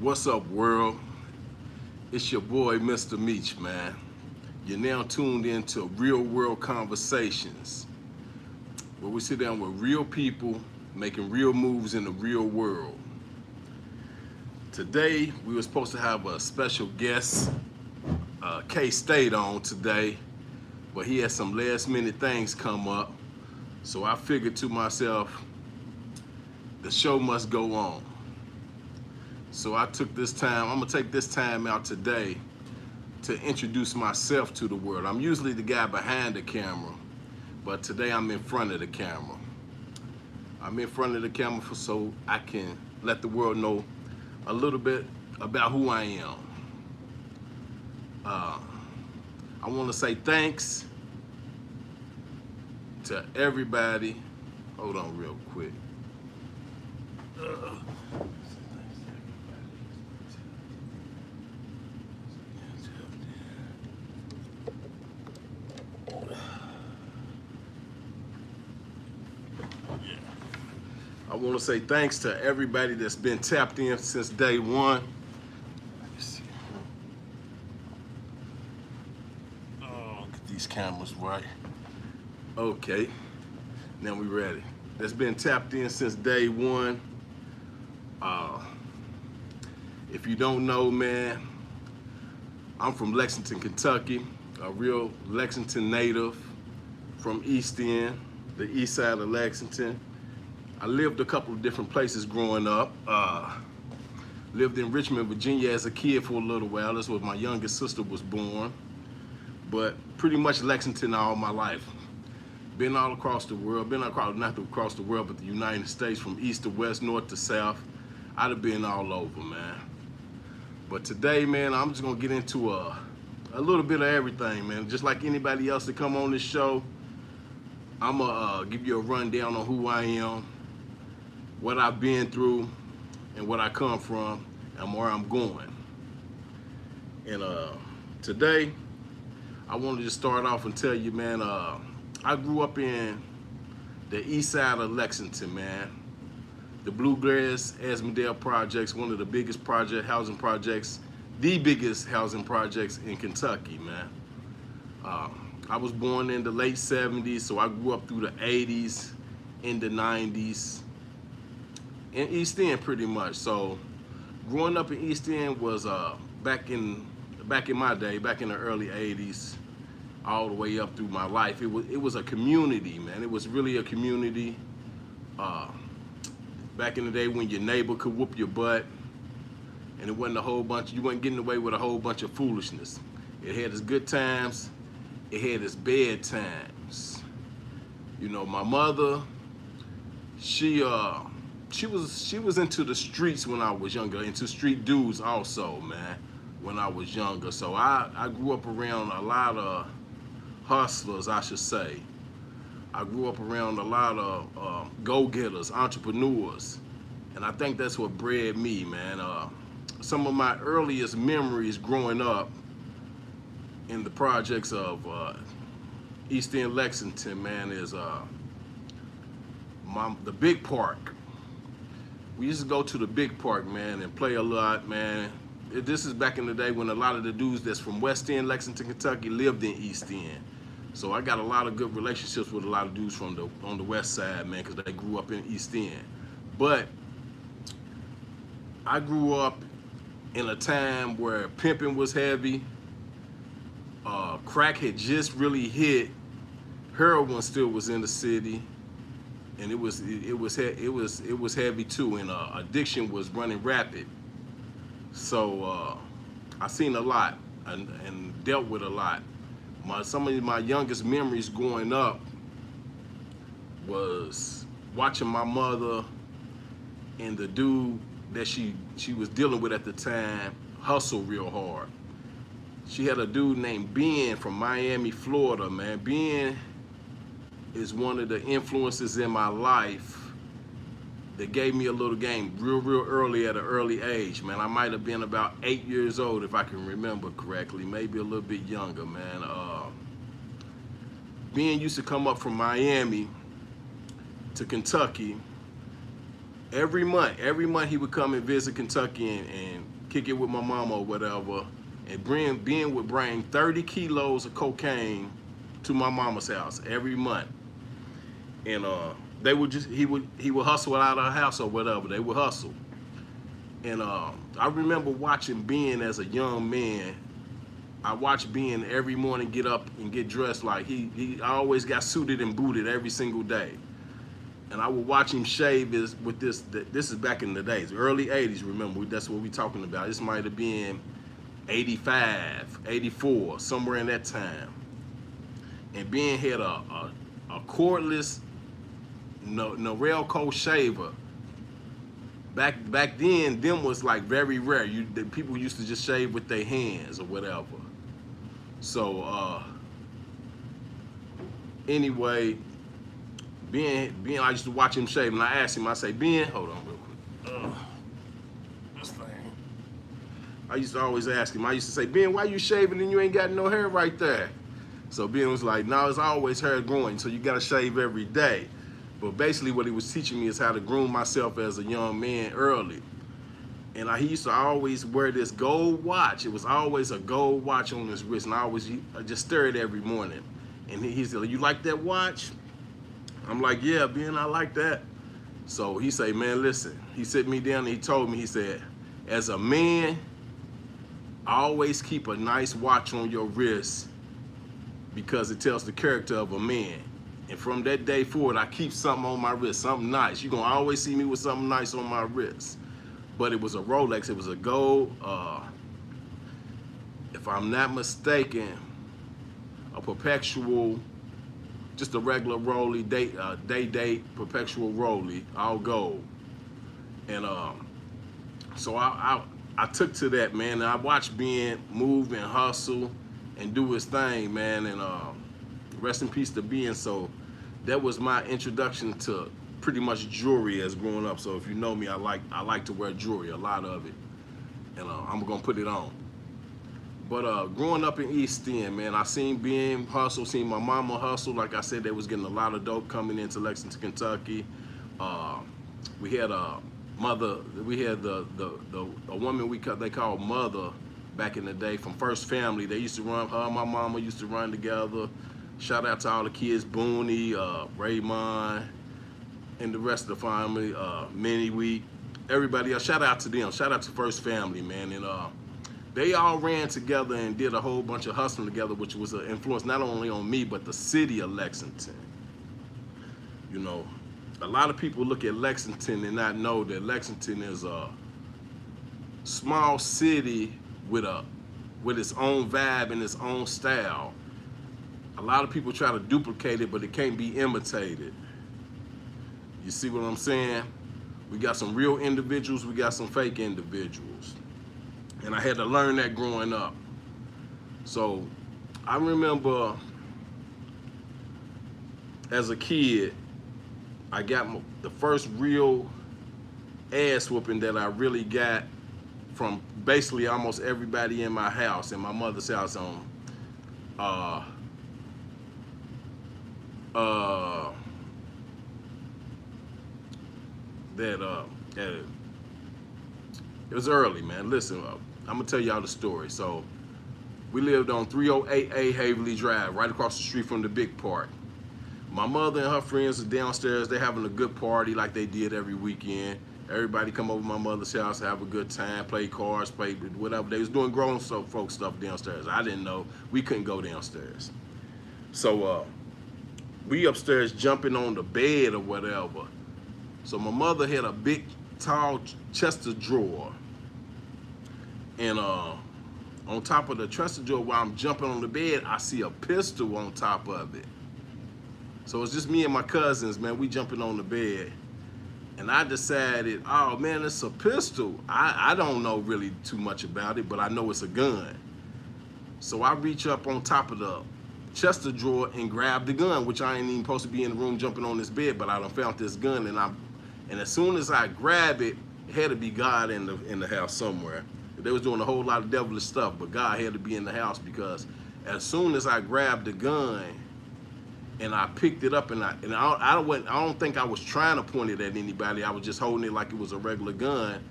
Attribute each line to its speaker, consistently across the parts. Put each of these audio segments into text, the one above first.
Speaker 1: What's up, world? It's your boy, Mista Meach, man. You're now tuned into Real World Conversations, where we sit down with real people making real moves in the real world. Today, we were supposed to have a special guest, K-State, on today, but he had some last minute things come up. So I figured to myself, the show must go on. So I took this time, I'm gonna take this time out today to introduce myself to the world. I'm usually the guy behind the camera, but today I'm in front of the camera. I'm in front of the camera so I can let the world know a little bit about who I am. I wanna say thanks to everybody. Hold on real quick. I want to say thanks to everybody that's been tapped in since day one. Oh, get these cameras right. Okay, now we ready. That's been tapped in since day one. If you don't know, man, I'm from Lexington, Kentucky, a real Lexington native from East End, the east side of Lexington. I lived a couple of different places growing up. Lived in Richmond, Virginia as a kid for a little while. That's where my youngest sister was born. But pretty much Lexington all my life. Been all across the world, not across the world, but the United States, from east to west, north to south. I'd have been all over, man. But today, man, I'm just gonna get into a little bit of everything, man. Just like anybody else that come on this show, I'm gonna give you a rundown on who I am, what I've been through, and what I come from, and where I'm going. And today, I wanted to start off and tell you, man, I grew up in the east side of Lexington, man. The Bluegrass Asmodale projects, one of the biggest housing projects, the biggest housing projects in Kentucky, man. I was born in the late 70s, so I grew up through the 80s, in the 90s, in East End pretty much. So growing up in East End was back in my day, back in the early 80s, all the way up through my life. It was a community, man. It was really a community. Back in the day when your neighbor could whoop your butt, and it wasn't you weren't getting away with a whole bunch of foolishness. It had its good times, it had its bad times. You know, my mother, she was into the streets when I was younger, into street dudes also, man, when I was younger. So I grew up around a lot of hustlers, I should say. I grew up around a lot of go-getters, entrepreneurs, and I think that's what bred me, man. Some of my earliest memories growing up in the projects of East End, Lexington, man, is the big park. We used to go to the big park, man, and play a lot, man. This is back in the day when a lot of the dudes that's from West End, Lexington, Kentucky lived in East End. So I got a lot of good relationships with a lot of dudes on the west side, man, because they grew up in East End. But I grew up in a time where pimping was heavy, crack had just really hit, heroin still was in the city, and it was heavy too, and addiction was running rapid. So I seen a lot and dealt with a lot. Some of my youngest memories growing up was watching my mother and the dude that she was dealing with at the time hustle real hard. She had a dude named Ben from Miami, Florida, man. Ben is one of the influences in my life that gave me a little game real early at an early age, man. I might have been about 8 years old if I can remember correctly, maybe a little bit younger, man. Ben used to come up from Miami to Kentucky every month he would come and visit Kentucky and kick it with my mama or whatever, and Ben would bring 30 kilos of cocaine to my mama's house every month. And they would just he would hustle out of the house or whatever. They would hustle. And I remember watching Ben as a young man. I watched Ben every morning get up and get dressed like he always got suited and booted every single day. And I would watch him shave with this is back in the days, early 80s, remember, that's what we talking about. This might have been 85, 84, somewhere in that time. And Ben had a cordless Norelco shaver. Back then, them was like very rare. People used to just shave with their hands or whatever. So anyway, Ben, I used to watch him shave, and I asked him, I say, Ben, hold on real quick. This thing. I used to always ask him, I used to say, Ben, why you shaving and you ain't got no hair right there? So Ben was like, no, it's always hair growing, so you gotta shave every day. But basically what he was teaching me is how to groom myself as a young man early. And he used to always wear this gold watch. It was always a gold watch on his wrist, and I just stare at it every morning. And he said, you like that watch? I'm like, yeah, Ben, I like that. So he said, man, listen. He sit me down and he told me, he said, as a man, always keep a nice watch on your wrist because it tells the character of a man. And from that day forward, I keep something on my wrist, something nice. You're gonna always see me with something nice on my wrist. But it was a Rolex, it was a gold, if I'm not mistaken, a perpetual, just a regular Rollie, day perpetual Rollie, all gold. And so I took to that, man, and I watched Ben move and hustle and do his thing, man, and rest in peace to Ben. So that was my introduction to pretty much jewelry as growing up. So if you know me, I like to wear jewelry, a lot of it, and I'm gonna put it on. But growing up in East End, man, I seen Ben hustle, seen my mama hustle. Like I said, they was getting a lot of dope coming into Lexington, Kentucky. We had a mother, we had a woman they called Mother back in the day from First Family. They used to run, her and my mama used to run together. Shout out to all the kids, Booney, Raymond, and the rest of the family, Minnie Wheat, everybody else. Shout out to them. Shout out to First Family, man. And they all ran together and did a whole bunch of hustling together, which was an influence not only on me, but the city of Lexington. You know, a lot of people look at Lexington and not know that Lexington is a small city with its own vibe and its own style. A lot of people try to duplicate it, but it can't be imitated. You see what I'm saying? We got some real individuals, we got some fake individuals. And I had to learn that growing up. So I remember as a kid, I got the first real ass whooping that I really got from basically almost everybody in my house, in my mother's house on it was early, man. Listen, I'm gonna tell y'all the story. So we lived on 308A Haverly Drive, right across the street from the big park. My mother and her friends are downstairs. They're having a good party like they did every weekend. Everybody come over to my mother's house, have a good time, play cards, play whatever. They was doing grown folk stuff downstairs. I didn't know. We couldn't go downstairs. So we upstairs jumping on the bed or whatever. So my mother had a big, tall chest of drawer. And on top of the chest of drawer, while I'm jumping on the bed, I see a pistol on top of it. So it's just me and my cousins, man. We jumping on the bed. And I decided, oh man, it's a pistol. I don't know really too much about it, but I know it's a gun. So I reach up on top of the chest of drawer and grab the gun, which I ain't even supposed to be in the room jumping on this bed, but I done found this gun, and as soon as I grab it, it had to be God in the house somewhere. They was doing a whole lot of devilish stuff, but God had to be in the house, because as soon as I grabbed the gun, and I picked it up, and I don't think I was trying to point it at anybody. I was just holding it like it was a regular gun.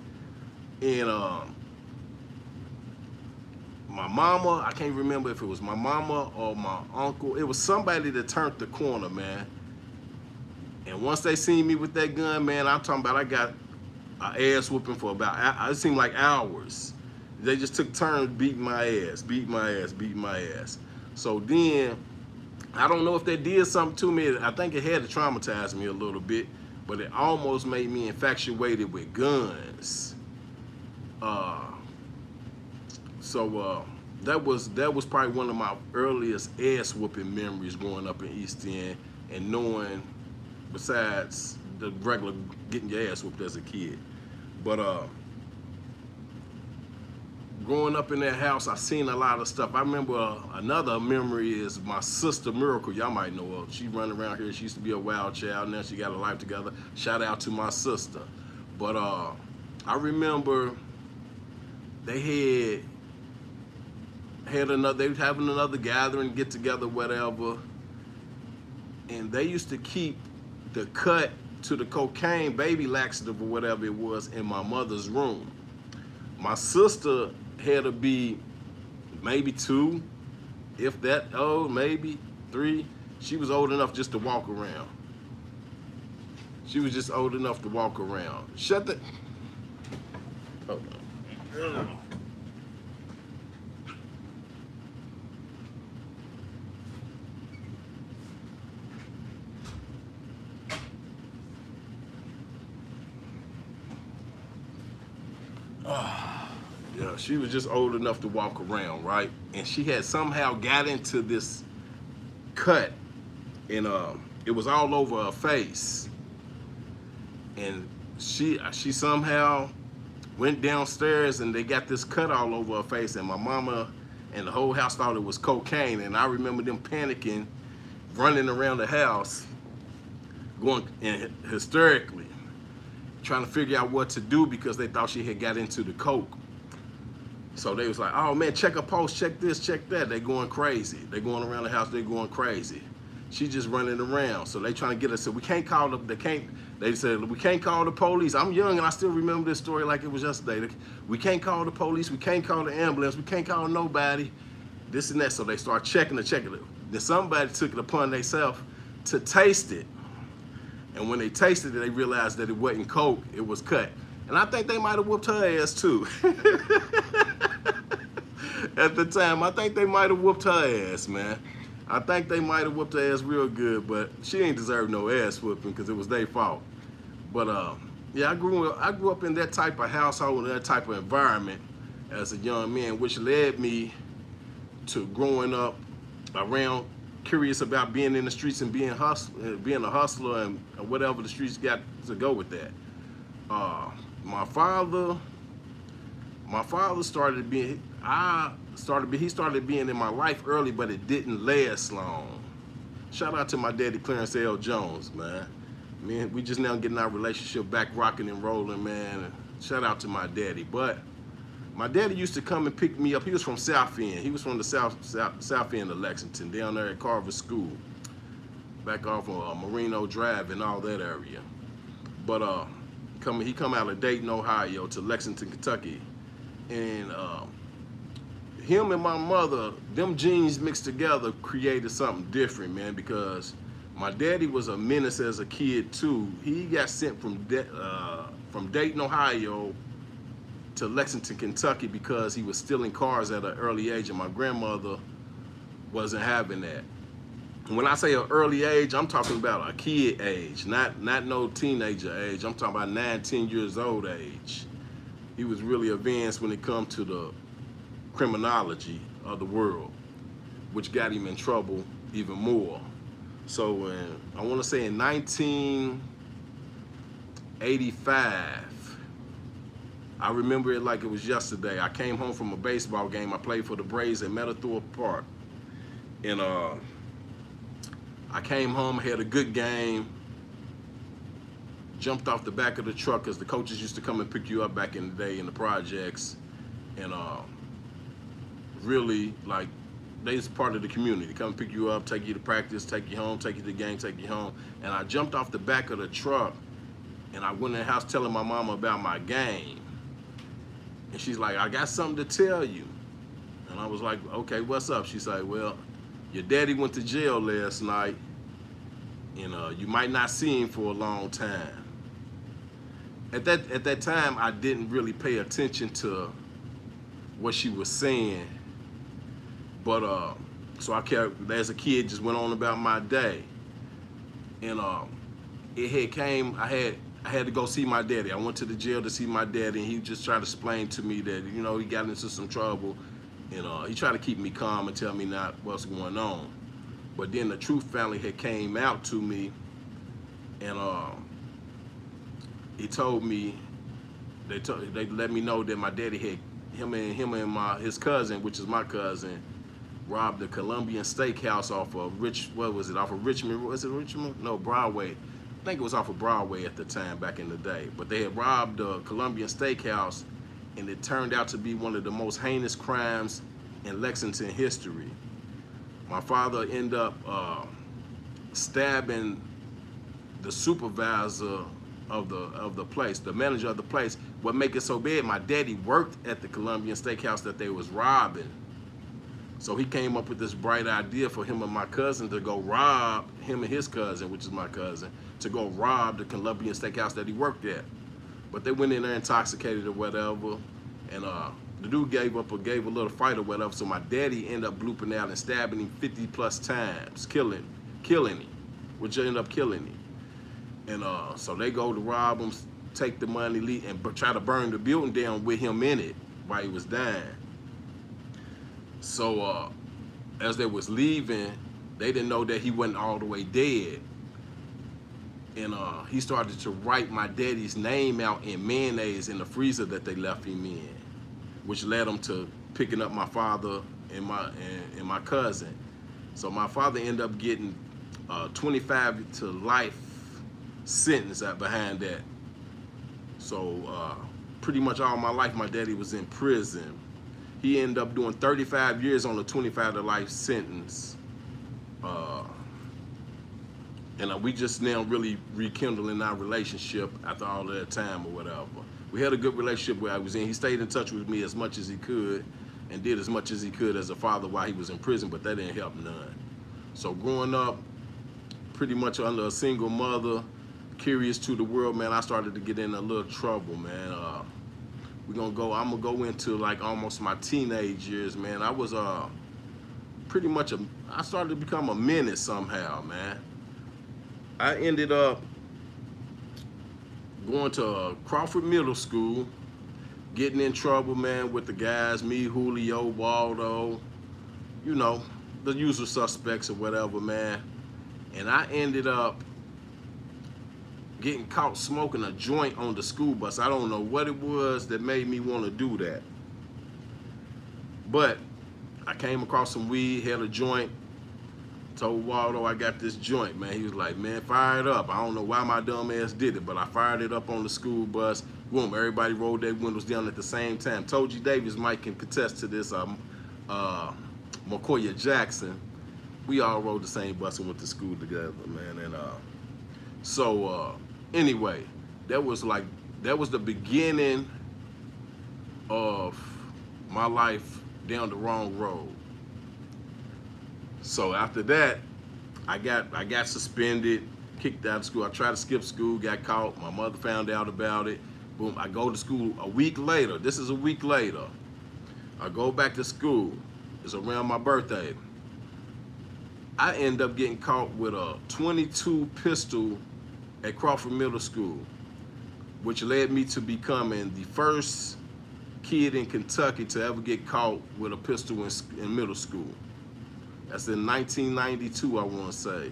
Speaker 1: And my mama, I can't remember if it was my mama or my uncle. It was somebody that turned the corner, man. And once they seen me with that gun, man, I'm talking about I got an ass whooping for about, it seemed like hours. They just took turns beating my ass, beating my ass, beating my ass. So then, I don't know if they did something to me. I think it had to traumatize me a little bit, but it almost made me infatuated with guns. That was probably one of my earliest ass whooping memories growing up in East End, and knowing, besides the regular getting your ass whooped as a kid. But growing up in that house, I seen a lot of stuff. I remember another memory is my sister Miracle. Y'all might know her. She run around here. She used to be a wild child. Now she got her life together. Shout out to my sister. But I remember they was having another gathering, get together, whatever. And they used to keep the cut to the cocaine baby laxative or whatever it was in my mother's room. My sister had to be maybe 2, if that old, maybe 3. She was old enough just to walk around. She was just old enough to walk around. Shut the, hold on. Yeah, she was just old enough to walk around, right? And she had somehow got into this cut, and it was all over her face. And she somehow went downstairs, and they got this cut all over her face. And my mama and the whole house thought it was cocaine. And I remember them panicking, running around the house, going hysterically, trying to figure out what to do because they thought she had got into the coke. So they was like, oh man, check a pulse, check this, check that. They going crazy. They going around the house, they going crazy. She just running around. So they trying to get us, so we can't call the, they said, we can't call the police. I'm young and I still remember this story like it was yesterday. We can't call the police, we can't call the ambulance, we can't call nobody, this and that. So they start checking it. Then somebody took it upon themselves to taste it. And when they tasted it, they realized that it wasn't coke, it was cut. And I think they might have whooped her ass too. At the time, I think they might have whooped her ass, man. I think they might have whooped her ass real good, but she ain't deserve no ass whooping because it was their fault. But yeah, I grew up in that type of household, that type of environment as a young man, which led me to growing up around, curious about being in the streets and being a hustler and whatever the streets got to go with that. My father started being, he started being in my life early, but it didn't last long. Shout out to my daddy, Clarence L. Jones, man. Man, we just now getting our relationship back rocking and rolling, man. And shout out to my daddy. But my daddy used to come and pick me up. He was from South End. He was from the South End of Lexington, down there at Carver School, back off of Marino Drive and all that area. But he come out of Dayton, Ohio to Lexington, Kentucky. And him and my mother, them genes mixed together created something different, man, because my daddy was a menace as a kid too. He got sent from Dayton, Ohio to Lexington, Kentucky because he was stealing cars at an early age, and my grandmother wasn't having that. And when I say an early age, I'm talking about a kid age, not no teenager age. I'm talking about 9, 10 years old age. He was really advanced when it comes to the criminology of the world, which got him in trouble even more. So I want to say in 1985, I remember it like it was yesterday. I came home from a baseball game. I played for the Braves at Metathor Park. And I came home, had a good game, jumped off the back of the truck because the coaches used to come and pick you up back in the day in the projects, and really like they was part of the community. Come pick you up, take you to practice, take you home, take you to the game, take you home. And I jumped off the back of the truck and I went in the house telling my mama about my game. And she's like, I got something to tell you. And I was like, okay, what's up? She said, well, your daddy went to jail last night and you might not see him for a long time. At that time, I didn't really pay attention to what she was saying. But so I kept, as a kid, just went on about my day. And it had came, I had to go see my daddy. I went to the jail to see my daddy, and he just tried to explain to me that, you know, he got into some trouble, and he tried to keep me calm and tell me not what's going on. But then the truth family had came out to me, and he told me, they let me know that my daddy had, him and his cousin, which is my cousin, robbed the Colombian Steakhouse off of off of Richmond, was it Richmond? No, Broadway. I think it was off of Broadway at the time, back in the day. But they had robbed the Colombian Steakhouse, and it turned out to be one of the most heinous crimes in Lexington history. My father ended up stabbing the supervisor of the place, the manager of the place. What make it so bad, my daddy worked at the Colombian Steakhouse that they was robbing. So he came up with this bright idea for him and my cousin to go rob, him and his cousin, which is my cousin, to go rob the Colombian Steakhouse that he worked at. But they went in there intoxicated or whatever, and the dude gave a little fight or whatever, so my daddy ended up blooping out and stabbing him 50 plus times, killing him, which ended up killing him. And so they go to rob him, take the money, leave, and try to burn the building down with him in it while he was dying. So as they was leaving, they didn't know that he wasn't all the way dead. And he started to write my daddy's name out in mayonnaise in the freezer that they left him in, which led him to picking up my father and my cousin. So my father ended up getting 25 to life sentence behind that. So pretty much all my life, my daddy was in prison. He ended up doing 35 years on a 25 to life sentence. And we just now really rekindling our relationship after all of that time or whatever. We had a good relationship where I was in. He stayed in touch with me as much as he could and did as much as he could as a father while he was in prison, but that didn't help none. So growing up pretty much under a single mother, curious to the world, man, I started to get in a little trouble, man. I'm gonna go into like almost my teenage years, man. I was pretty much I started to become a menace somehow, man. I ended up going to Crawford Middle School, getting in trouble, man, with the guys, me, Julio, Waldo, you know, the usual suspects or whatever, man. And I ended up getting caught smoking a joint on the school bus. I don't know what it was that made me want to do that. But I came across some weed, had a joint, told Waldo I got this joint, man. He was like, man, fire it up. I don't know why my dumb ass did it, but I fired it up on the school bus. Boom, everybody rolled their windows down at the same time. Told you Davis, Mike can contest to this, McCoya Jackson. We all rode the same bus and went to school together, man. And anyway, that was the beginning of my life down the wrong road. So after that, I got suspended, kicked out of school. I tried to skip school, got caught. My mother found out about it. Boom, I go to school a week later. This is a week later. I go back to school. It's around my birthday. I end up getting caught with a .22 pistol at Crawford Middle School, which led me to becoming the first kid in Kentucky to ever get caught with a pistol in middle school. That's in 1992, I want to say.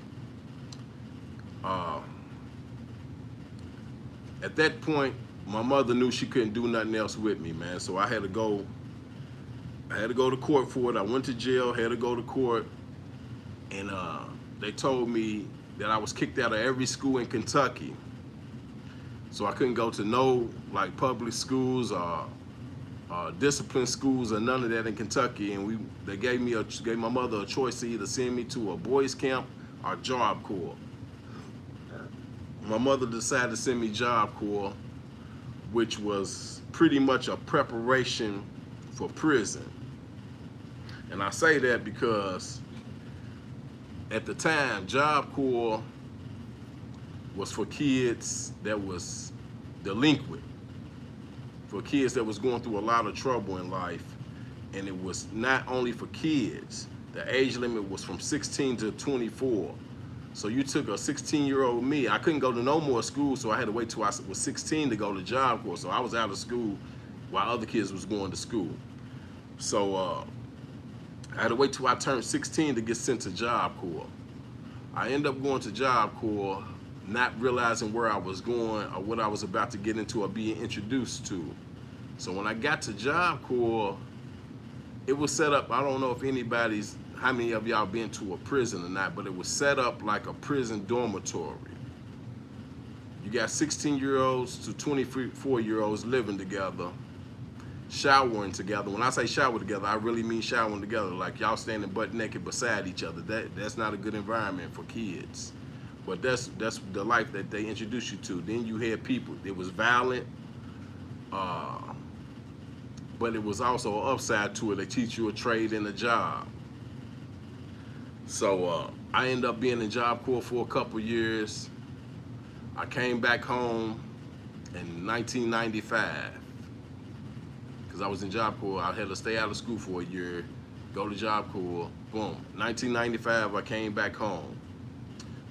Speaker 1: At that point, my mother knew she couldn't do nothing else with me, man. So I had to go to court for it. I went to jail, had to go to court, and they told me that I was kicked out of every school in Kentucky. So I couldn't go to no like public schools or discipline schools or none of that in Kentucky, and they gave my mother a choice to either send me to a boys camp or Job Corps. My mother decided to send me Job Corps, which was pretty much a preparation for prison. And I say that because at the time, Job Corps was for kids that was delinquent, for kids that was going through a lot of trouble in life. And it was not only for kids. The age limit was from 16 to 24. So you took a 16-year-old me. I couldn't go to no more school, so I had to wait till I was 16 to go to Job Corps. So I was out of school while other kids was going to school. So I had to wait till I turned 16 to get sent to Job Corps. I ended up going to Job Corps, not realizing where I was going or what I was about to get into or being introduced to. So when I got to Job Corps, it was set up, I don't know if how many of y'all been to a prison or not, but it was set up like a prison dormitory. You got 16-year-olds to 24-year-olds living together, showering together. When I say shower together, I really mean showering together, like y'all standing butt naked beside each other. That's not a good environment for kids. But that's the life that they introduce you to. Then you had people, it was violent, but it was also an upside to it. They teach you a trade and a job. So I ended up being in Job Corps for a couple years. I came back home in 1995 because I was in Job Corps. I had to stay out of school for a year, go to Job Corps. Boom. 1995, I came back home.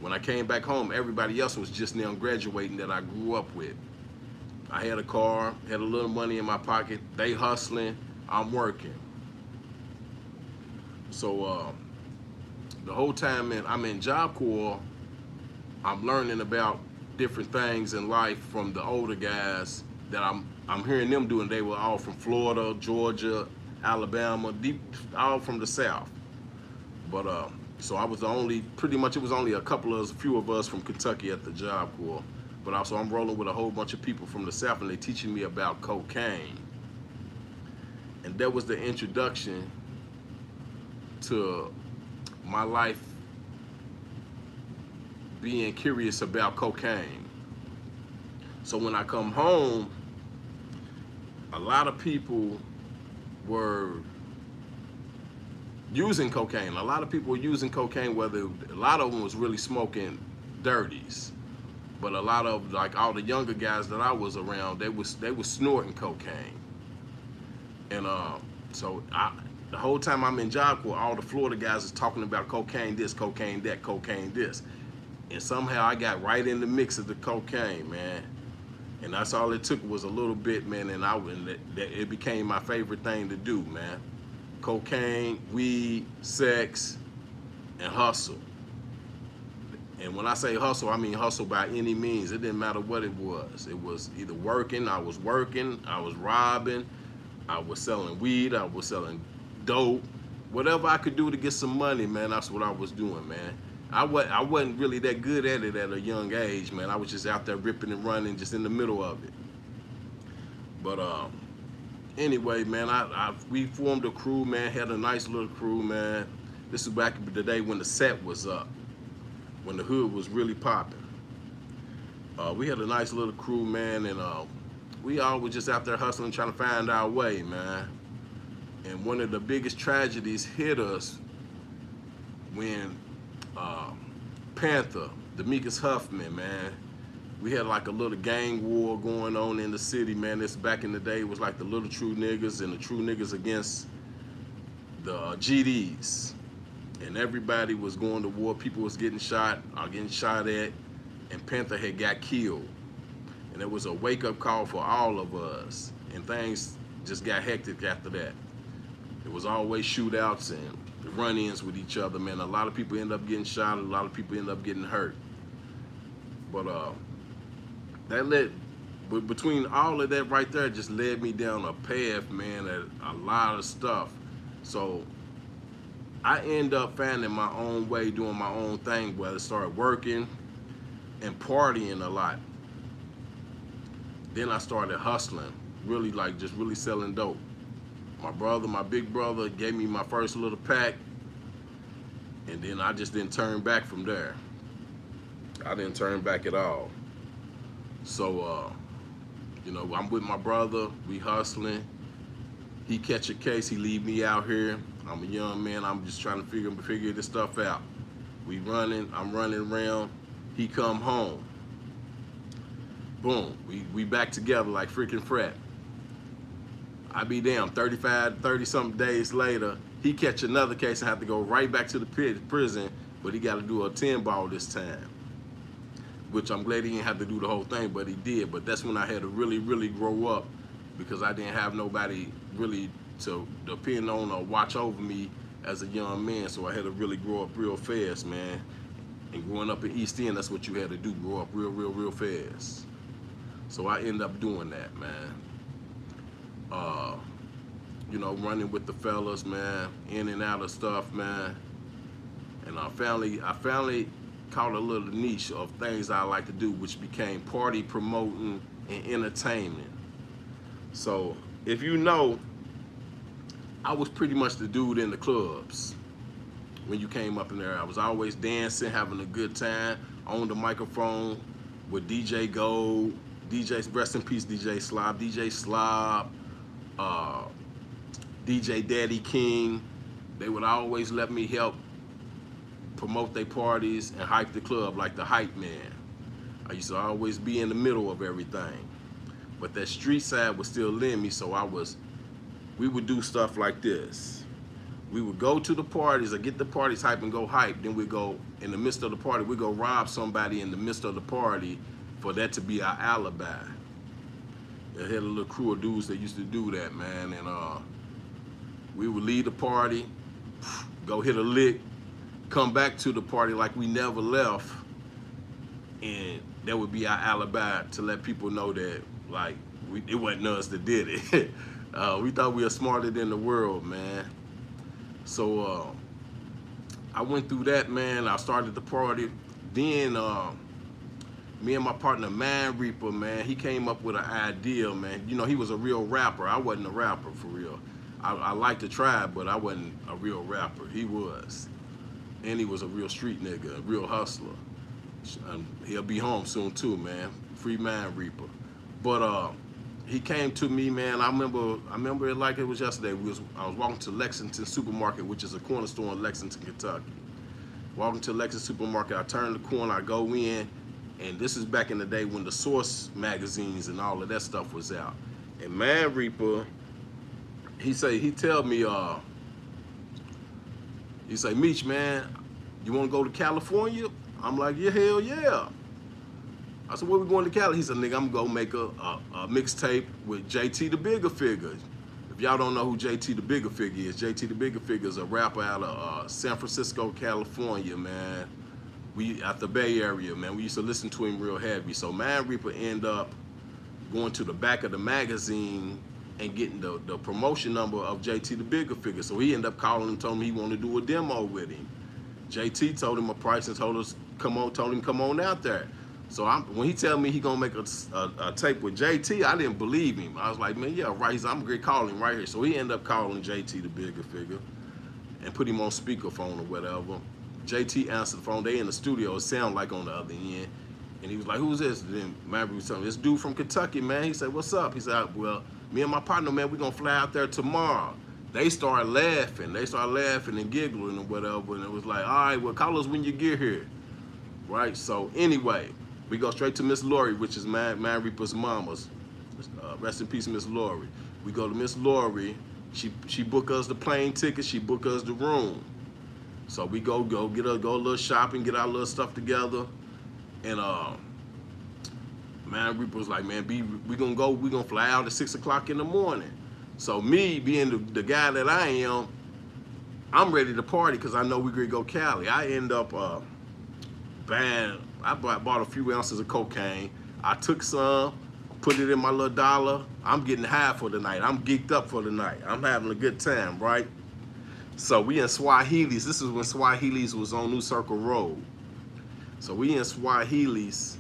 Speaker 1: When I came back home, everybody else was just now graduating that I grew up with. I had a car, had a little money in my pocket. They hustling, I'm working. So the whole time I'm in Job Corps, I'm learning about different things in life from the older guys that I'm hearing them doing. They were all from Florida, Georgia, Alabama, all from the South. But so I was pretty much it was only a few of us from Kentucky at the Job Corps. But also I'm rolling with a whole bunch of people from the South, and they're teaching me about cocaine. And that was the introduction to my life being curious about cocaine. So when I come home, a lot of people were using cocaine. A lot of people were using cocaine, a lot of them was really smoking dirties. But a lot of, like all the younger guys that I was around, they was snorting cocaine. And so the whole time I'm in Job Corps, all the Florida guys is talking about cocaine this, cocaine that, cocaine this. And somehow I got right in the mix of the cocaine, man. And that's all it took was a little bit, man, and it became my favorite thing to do, man. Cocaine, weed, sex, and hustle. And when I say hustle, I mean hustle by any means. It didn't matter what it was. It was either working, I was robbing, I was selling weed, I was selling dope. Whatever I could do to get some money, man, that's what I was doing, man. I wasn't really that good at it at a young age, man. I was just out there ripping and running, just in the middle of it. But anyway, man, we formed a crew, man, had a nice little crew, man. This was back in the day when the set was up, when the hood was really popping. We had a nice little crew, man, and we all were just out there hustling, trying to find our way, man. And one of the biggest tragedies hit us when Panther, Demetrius Huffman, man, we had like a little gang war going on in the city, man. This back in the day was like the little true niggas and the true niggas against the GDs. And everybody was going to war. People was getting shot or getting shot at, and Panther had got killed. And it was a wake-up call for all of us. And things just got hectic after that. It was always shootouts and run-ins with each other, man. A lot of people end up getting shot, a lot of people end up getting hurt. But between all of that right there, just led me down a path, man, at a lot of stuff. So I end up finding my own way, doing my own thing, where I started working and partying a lot. Then I started hustling. really like just really selling dope. My brother, my big brother, gave me my first little pack, and then I just didn't turn back from there. I didn't turn back at all. So, you know, I'm with my brother. We hustling. He catch a case. He leave me out here. I'm a young man. I'm just trying to figure this stuff out. We running. I'm running around. He come home. Boom. We back together like freaking frat. I be damn 30 something days later, he catch another case and have to go right back to the prison, but he got to do a 10 ball this time. Which I'm glad he didn't have to do the whole thing, but he did. But that's when I had to really, really grow up, because I didn't have nobody really to depend on or watch over me as a young man. So I had to really grow up real fast, man. And growing up in East End, that's what you had to do, grow up real fast. So I end up doing that, man. You know, running with the fellas, man, in and out of stuff, man. And I finally caught a little niche of things I like to do, which became party promoting and entertainment. So if you know, I was pretty much the dude in the clubs when you came up in there. I was always dancing, having a good time, on the microphone with DJ Gold, DJ, rest in peace, DJ Slob, DJ Daddy King. They would always let me help promote their parties and hype the club like the hype man. I used to always be in the middle of everything. But that street side was still in me, so we would do stuff like this. We would go to the parties or get the parties hype and go hype. Then we'd go, in the midst of the party, we'd go rob somebody in the midst of the party for that to be our alibi. I had a little crew of dudes that used to do that, man. And we would leave the party, go hit a lick, come back to the party like we never left, and that would be our alibi to let people know that, like, it wasn't us that did it. We thought we were smarter than the world, man. So I went through that, man. I started the party. Then me and my partner, Man Reaper, man, he came up with an idea, man. You know, he was a real rapper. I wasn't a rapper, for real. I liked to try, but I wasn't a real rapper. He was. And he was a real street nigga, a real hustler. He'll be home soon too, man. Free Man Reaper. But he came to me, man. I remember it like it was yesterday. I was walking to Lexington Supermarket, which is a corner store in Lexington, Kentucky. Walking to Lexington Supermarket, I turn the corner, I go in, and this is back in the day when the Source magazines and all of that stuff was out. And Man Reaper, he say Meach, man, you want to go to California? I'm like, yeah, hell yeah. I said, where we going to Cali? He said, nigga, I'm going to make a mixtape with JT the Bigger Figure. If y'all don't know who JT the Bigger Figure is, JT the Bigger Figure is a rapper out of San Francisco, California, man. We at the Bay Area, man. We used to listen to him real heavy. So Man Reaper ended up going to the back of the magazine and getting the promotion number of JT the Bigger Figure. So he ended up calling him, told him he wanted to do a demo with him. JT told him a price and told him come on out there. So when he tell me he gonna make a tape with JT, I didn't believe him. I was like, man, yeah, right. He said, I'm gonna call him right here. So he ended up calling JT the Bigger Figure and put him on speakerphone or whatever. JT answered the phone. They in the studio. It sounded like on the other end. And he was like, who's this? And then man was telling me, this dude from Kentucky, man. He said, what's up? He said, well, me and my partner, man, we're gonna fly out there tomorrow. They started laughing. They started laughing and giggling or whatever. And it was like, all right, well, call us when you get here. Right? So anyway, we go straight to Miss Lori, which is Man Reaper's mama's. Rest in peace, Miss Lori. We go to Miss Lori. She book us the plane ticket. She book us the room. So we go a little shopping, get our little stuff together. And Man Reaper was like, man, we gonna fly out at 6 o'clock in the morning. So me being the guy that I am, I'm ready to party because I know we're gonna go Cali. I end up I bought a few ounces of cocaine. I took some, put it in my little dollar. I'm getting high for the night. I'm geeked up for the night. I'm having a good time, right? So we in Swahilis. This is when Swahilis was on New Circle Road. So we in Swahilis,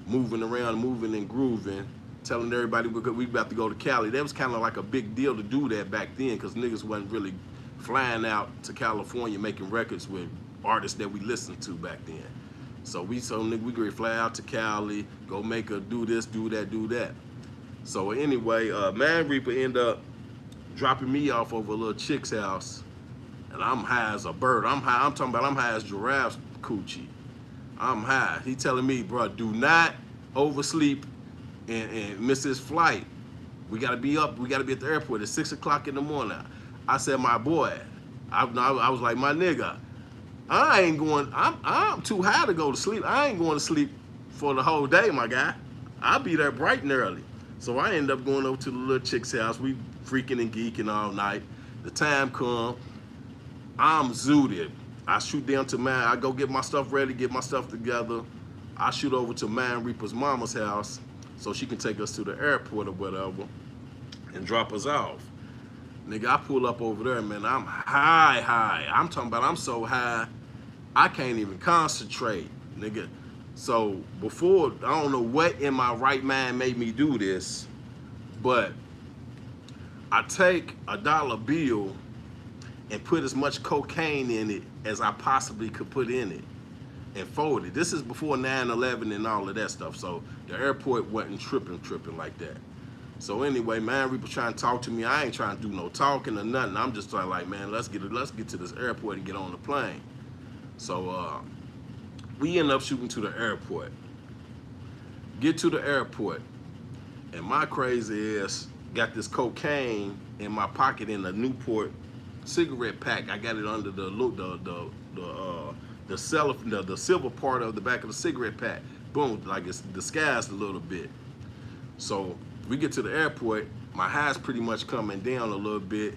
Speaker 1: moving around, moving and grooving, telling everybody we about to go to Cali. That was kind of like a big deal to do that back then, because niggas wasn't really flying out to California making records with artists that we listened to back then. So nigga, we could fly out to Cali, go make a do this, do that, do that. So anyway, Man Reaper ended up dropping me off over a little chick's house, and I'm high as a bird. I'm talking about I'm high as giraffe's coochie. I'm high. He telling me, bro, do not oversleep and miss this flight. We gotta be up. We gotta be at the airport at 6 o'clock in the morning. I said, my boy, I was like, my nigga, I ain't going. I'm too high to go to sleep. I ain't going to sleep for the whole day, my guy. I'll be there bright and early. So I end up going over to the little chick's house. We freaking and geeking all night. The time come, I'm zooted. I shoot down to I go get my stuff ready, get my stuff together. I shoot over to Man Reaper's mama's house so she can take us to the airport or whatever and drop us off. Nigga, I pull up over there, man. I'm high. I'm talking about I'm so high, I can't even concentrate, nigga. So before, I don't know what in my right mind made me do this, but I take a dollar bill and put as much cocaine in it as I possibly could put in it and fold it. This is before 9/11 and all of that stuff, so the airport wasn't tripping like that. So anyway, Man Reaper trying to talk to me. I ain't trying to do no talking or nothing. I'm just trying like, man, let's get to this airport and get on the plane. So we end up shooting to the airport. Get to the airport, and my crazy ass got this cocaine in my pocket in a Newport cigarette pack. I got it under the silver part of the back of the cigarette pack. Boom, like it's disguised a little bit. So we get to the airport, my high's pretty much coming down a little bit,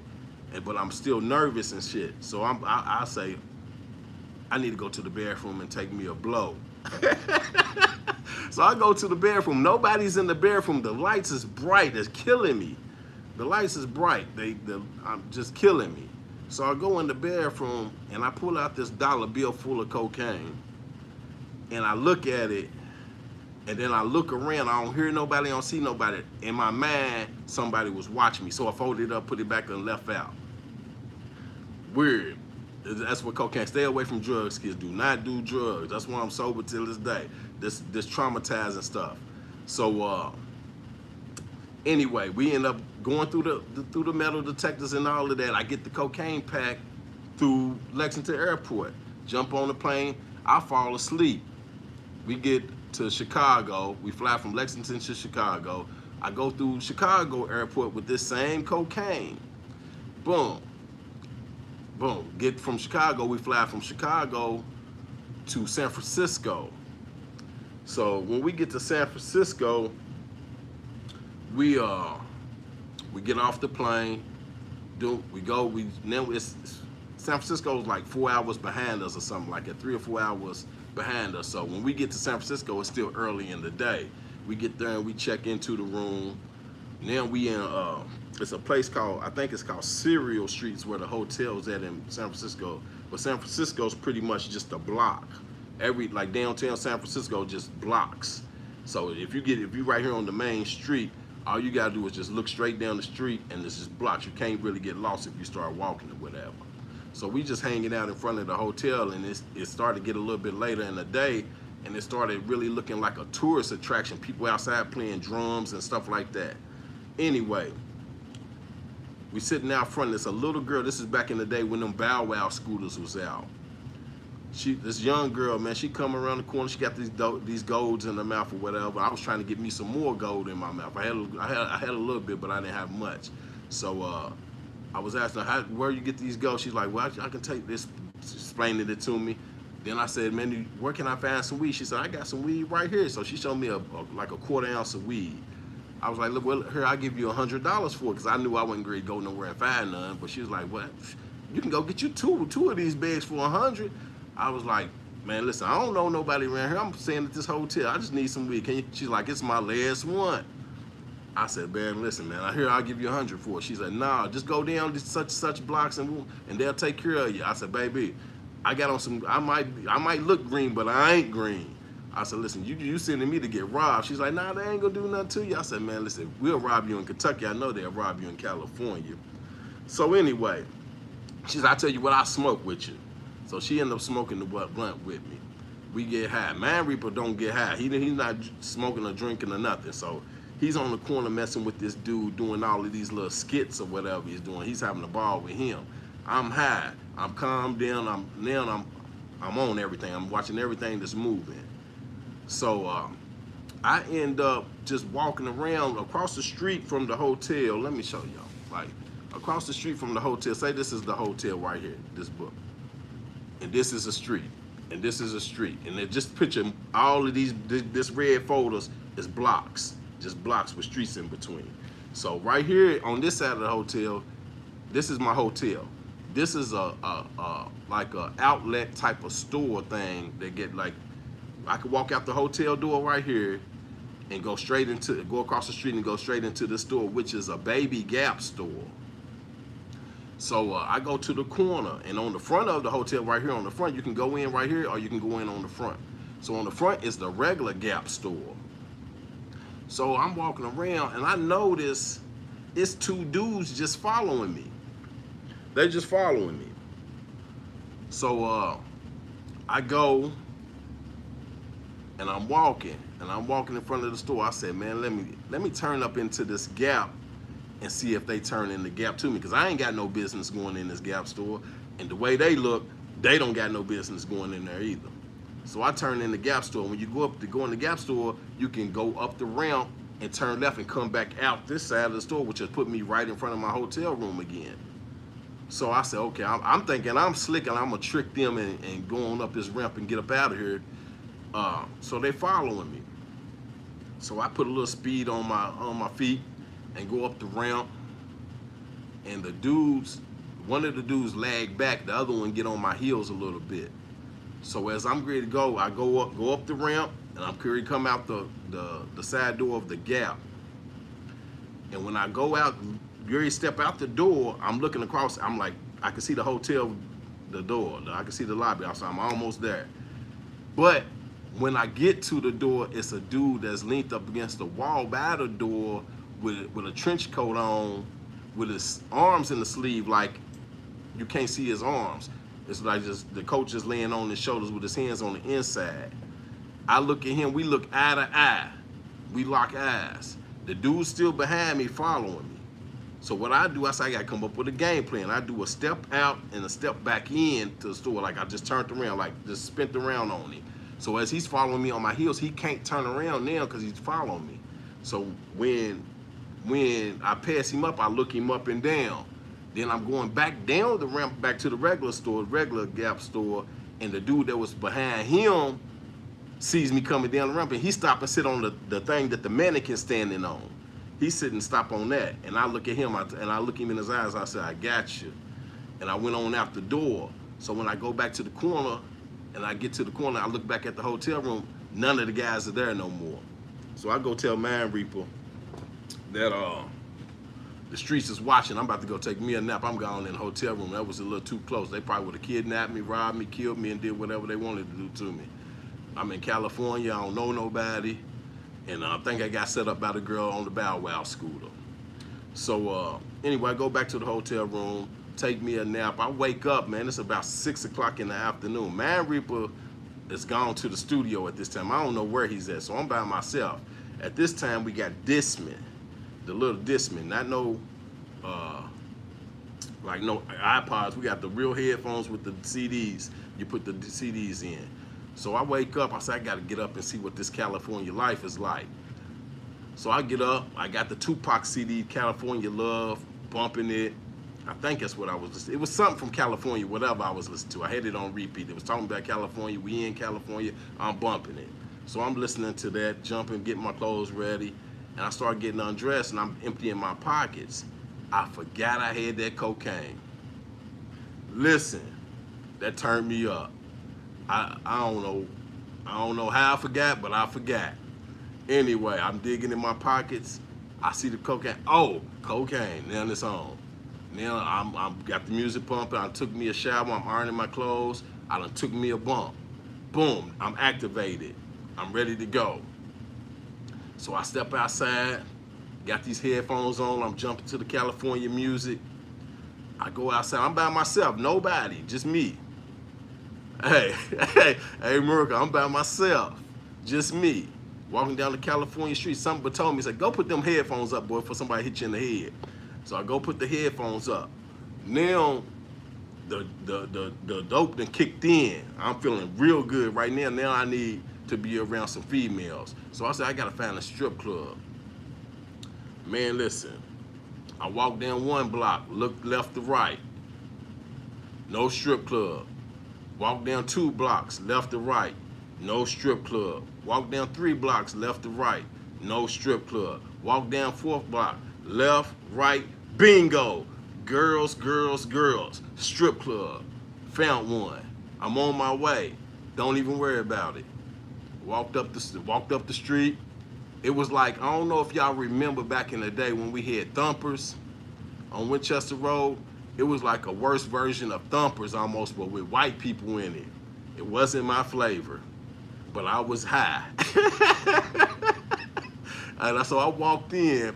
Speaker 1: but I'm still nervous and shit. So I say, I need to go to the bathroom and take me a blow. So I go to the bathroom. Nobody's in the bathroom. The lights is bright. It's killing me. The lights is bright. I'm just killing me. So I go in the bathroom and I pull out this dollar bill full of cocaine, and I look at it, and then I look around. I don't hear nobody. I don't see nobody. In my mind, somebody was watching me. So I folded it up, put it back, and left out. Weird. That's what cocaine. Stay away from drugs, kids. Do not do drugs. That's why I'm sober till this day. This traumatizing stuff. So anyway, we end up going through the metal detectors and all of that. I get the cocaine pack through Lexington Airport. Jump on the plane. I fall asleep. We get to Chicago. We fly from Lexington to Chicago. I go through Chicago Airport with this same cocaine. Boom. Boom. Get from Chicago. We fly from Chicago to San Francisco. So when we get to San Francisco, we get off the plane. San Francisco is like 4 hours behind us or something like that, 3 or 4 hours behind us. So when we get to San Francisco, it's still early in the day. We get there and we check into the room. Then we in it's a place called, I think it's called Cereal Streets, where the hotel's at in San Francisco. But San Francisco's pretty much just a block. Like downtown San Francisco, just blocks. So if you right here on the main street, all you gotta do is just look straight down the street, and this is blocks. You can't really get lost if you start walking or whatever. So we just hanging out in front of the hotel, and it started to get a little bit later in the day, and it started really looking like a tourist attraction. People outside playing drums and stuff like that. Anyway, we sitting out front. There's a little girl. This is back in the day when them Bow Wow scooters was out. This young girl, man, she come around the corner. She got these golds in her mouth or whatever. I was trying to get me some more gold in my mouth. I had a little bit, but I didn't have much. So I was asking her, where you get these golds? She's like, well, I can take this. She's explaining it to me. Then I said, man, where can I find some weed? She said, I got some weed right here. So she showed me like a quarter ounce of weed. I was like, look, well, here, I'll give you $100 for it, because I knew I wasn't going to go nowhere and find none. But she was like, well, you can go get you two of these bags for $100. I was like, man, listen, I don't know nobody around here. I'm staying at this hotel. I just need some weed. Can you? She's like, it's my last one. I said, man, listen, man, I'll give you $100 for it. She said, nah, just go down to such blocks and they'll take care of you. I said, baby, I got on some, I might look green, but I ain't green. I said, listen, you sending me to get robbed. She's like, nah, they ain't gonna do nothing to you. I said, man, listen, we'll rob you in Kentucky. I know they'll rob you in California. So anyway, she's like, I tell you what, I smoke with you. So she ended up smoking the blunt with me. We get high. Man Reaper don't get high. He's not smoking or drinking or nothing. So he's on the corner messing with this dude, doing all of these little skits or whatever he's doing. He's having a ball with him. I'm high. I'm calmed down. I'm on everything. I'm watching everything that's moving. So I end up just walking around across the street from the hotel. Let me show y'all. Like across the street from the hotel. Say this is the hotel right here, this book. And this is a street. And this is a street. And then just picture all of this red folders is blocks. Just blocks with streets in between. So right here on this side of the hotel, this is my hotel. This is like a outlet type of store thing that get like, I could walk out the hotel door right here and go across the street and go straight into the store, which is a Baby Gap store. So I go to the corner, and on the front of the hotel right here on the front, you can go in right here or you can go in on the front. So on the front is the regular Gap store. So I'm walking around and I notice it's two dudes just following me. They're just following me. So I go and I'm walking in front of the store. I said, man, let me turn up into this Gap and see if they turn in the Gap to me, because I ain't got no business going in this Gap store. And the way they look, they don't got no business going in there either. So I turn in the Gap store. When you go in the Gap store, you can go up the ramp and turn left and come back out this side of the store, which has put me right in front of my hotel room again. So I said, okay, I'm thinking I'm slick and I'm gonna trick them and go on up this ramp and get up out of here. So they following me. So I put a little speed on my feet and go up the ramp. And one of the dudes lagged back, the other one get on my heels a little bit. So as I'm ready to go, I go up the ramp, and I'm ready to come out the side door of the Gap. And when I go out, ready to step out the door, I'm looking across. I'm like, I can see the hotel, the door. I can see the lobby outside. I'm almost there. But when I get to the door, it's a dude that's leaned up against the wall by the door with a trench coat on, with his arms in the sleeve, like you can't see his arms. It's like just the coat just laying on his shoulders with his hands on the inside. I look at him, we look eye to eye. We lock eyes. The dude's still behind me following me. So what I do, I say I gotta come up with a game plan. I do a step out and a step back in to the store, like I just turned around, like just spent around on him. So as he's following me on my heels, he can't turn around now because he's following me. So when I pass him up, I look him up and down. Then I'm going back down the ramp back to the regular Gap store, and the dude that was behind him sees me coming down the ramp, and he stopped and sit on the thing that the mannequin's standing on. He sit and stop on that, and I look at him, and I look him in his eyes, I said, I got you. And I went on out the door. So when I go back to the corner, and I get to the corner, I look back at the hotel room, none of the guys are there no more. So I go tell Man Reaper that the streets is watching. I'm about to go take me a nap. I'm gone in the hotel room. That was a little too close. They probably would have kidnapped me, robbed me, killed me, and did whatever they wanted to do to me. I'm in California. I don't know nobody. And I think I got set up by the girl on the Bow Wow scooter. So anyway, I go back to the hotel room, take me a nap. I wake up, man. It's about 6 o'clock in the afternoon. Man Reaper is gone to the studio at this time. I don't know where he's at, so I'm by myself. At this time, we got Discman. The little Discman, not no like no iPods. We got the real headphones with the CDs. You put the CDs in. So I wake up, I say I gotta get up and see what this California life is like. So I get up, I got the Tupac CD, California Love, bumping it. I think that's what I was listening. It was something from California, whatever I was listening to. I had it on repeat. It was talking about California, we in California, I'm bumping it. So I'm listening to that, jumping, getting my clothes ready. And I start getting undressed, and I'm emptying my pockets. I forgot I had that cocaine. Listen, that turned me up. I don't know how I forgot, but I forgot. Anyway, I'm digging in my pockets. I see the cocaine. Oh, cocaine. Now it's on. Now I'm got the music pumping. I took me a shower. I'm ironing my clothes. I done took me a bump. Boom, I'm activated. I'm ready to go. So I step outside, got these headphones on, I'm jumping to the California music. I go outside, I'm by myself, nobody, just me. Hey, hey, Merkel, I'm by myself, just me. Walking down the California street, somebody told me, said, go put them headphones up, boy, before somebody hit you in the head. So I go put the headphones up. Now, the dope done kicked in. I'm feeling real good right now. Now I need to be around some females. So I said, I gotta find a strip club. Man, listen, I walked down one block, looked left to right, no strip club. Walked down 2 blocks, left to right, no strip club. Walked down 3 blocks, left to right, no strip club. Walked down 4th block, left, right, bingo. Girls, girls, girls, strip club. Found one. I'm on my way. Don't even worry about it. Walked up the street. It was like, I don't know if y'all remember back in the day when we had thumpers on Winchester Road. It was like a worse version of thumpers almost, but with white people in it. It wasn't my flavor, but I was high. And so I walked in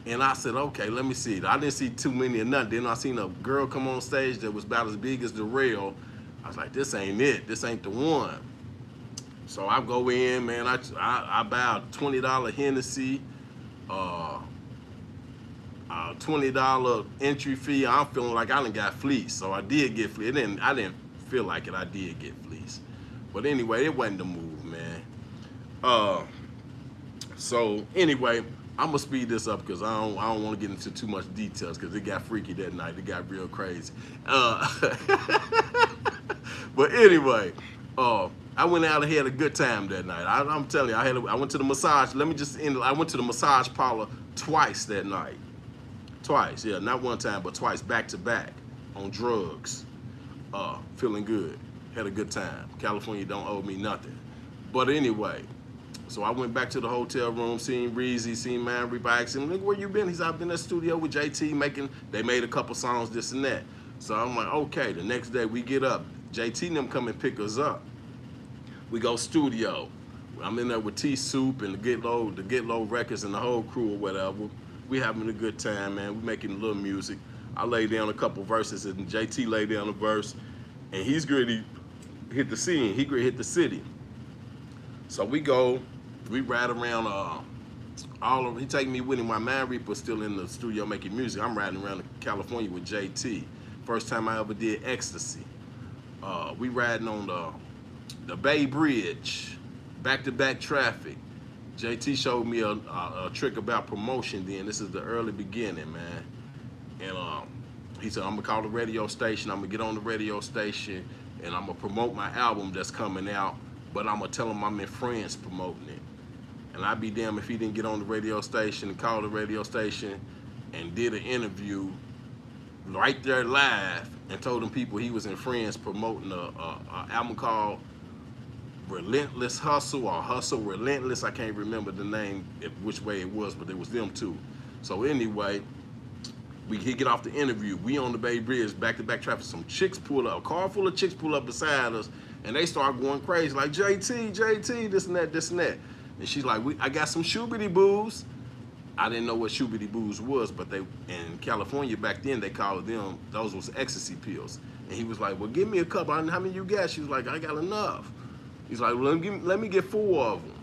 Speaker 1: and I said, okay, let me see. I didn't see too many of nothing. Then I seen a girl come on stage that was about as big as the rail. I was like, this ain't it. This ain't the one. So I go in, man. I buy a $20 Hennessy, $20 entry fee. I'm feeling like I done got fleeced. So I did get fleeced. I didn't feel like it. I did get fleeced. But anyway, it wasn't the move, man. So anyway, I'm gonna speed this up because I don't want to get into too much details because it got freaky that night. It got real crazy. But anyway, I went out and had a good time that night. I'm telling you, I went to the massage. Let me just end. I went to the massage parlor twice that night. Twice, yeah, not one time, but twice, back to back, on drugs. Feeling good. Had a good time. California don't owe me nothing. But anyway, so I went back to the hotel room, seen Reezy, seen Man Rebikes, and look, where you been? He said, I've been in the studio with JT they made a couple songs, this and that. So I'm like, okay, the next day we get up. JT and them come and pick us up. We go studio. I'm in there with T-Soup and the Get Low Records and the whole crew or whatever. We having a good time, man. We making a little music. I lay down a couple verses and JT laid down a verse, and he's ready to hit the scene. He ready to hit the city. So we ride around all over. He take me with him while Man Reaper's still in the studio making music. I'm riding around California with JT. First time I ever did ecstasy. We riding on the Bay Bridge, back-to-back traffic. JT showed me a trick about promotion then. This is the early beginning, man. And he said, I'm gonna call the radio station, I'm gonna get on the radio station, and I'm gonna promote my album that's coming out, but I'm gonna tell him I'm in France promoting it. And I'd be damned if he didn't get on the radio station and call the radio station and did an interview right there live and told them people he was in France promoting a album called Relentless Hustle or Hustle Relentless. I can't remember the name, which way it was, but it was them too. So anyway, he get off the interview. We on the Bay Bridge, back-to-back traffic. Some chicks pull up, a car full of chicks pull up beside us, and they start going crazy, like, JT, this and that, this and that. And she's like, I got some shoobity boos. I didn't know what shoobity boos was, but in California back then, they called them, those was ecstasy pills. And he was like, well, give me a couple. How many you got? She was like, I got enough. He's like, well, let me get 4 of them.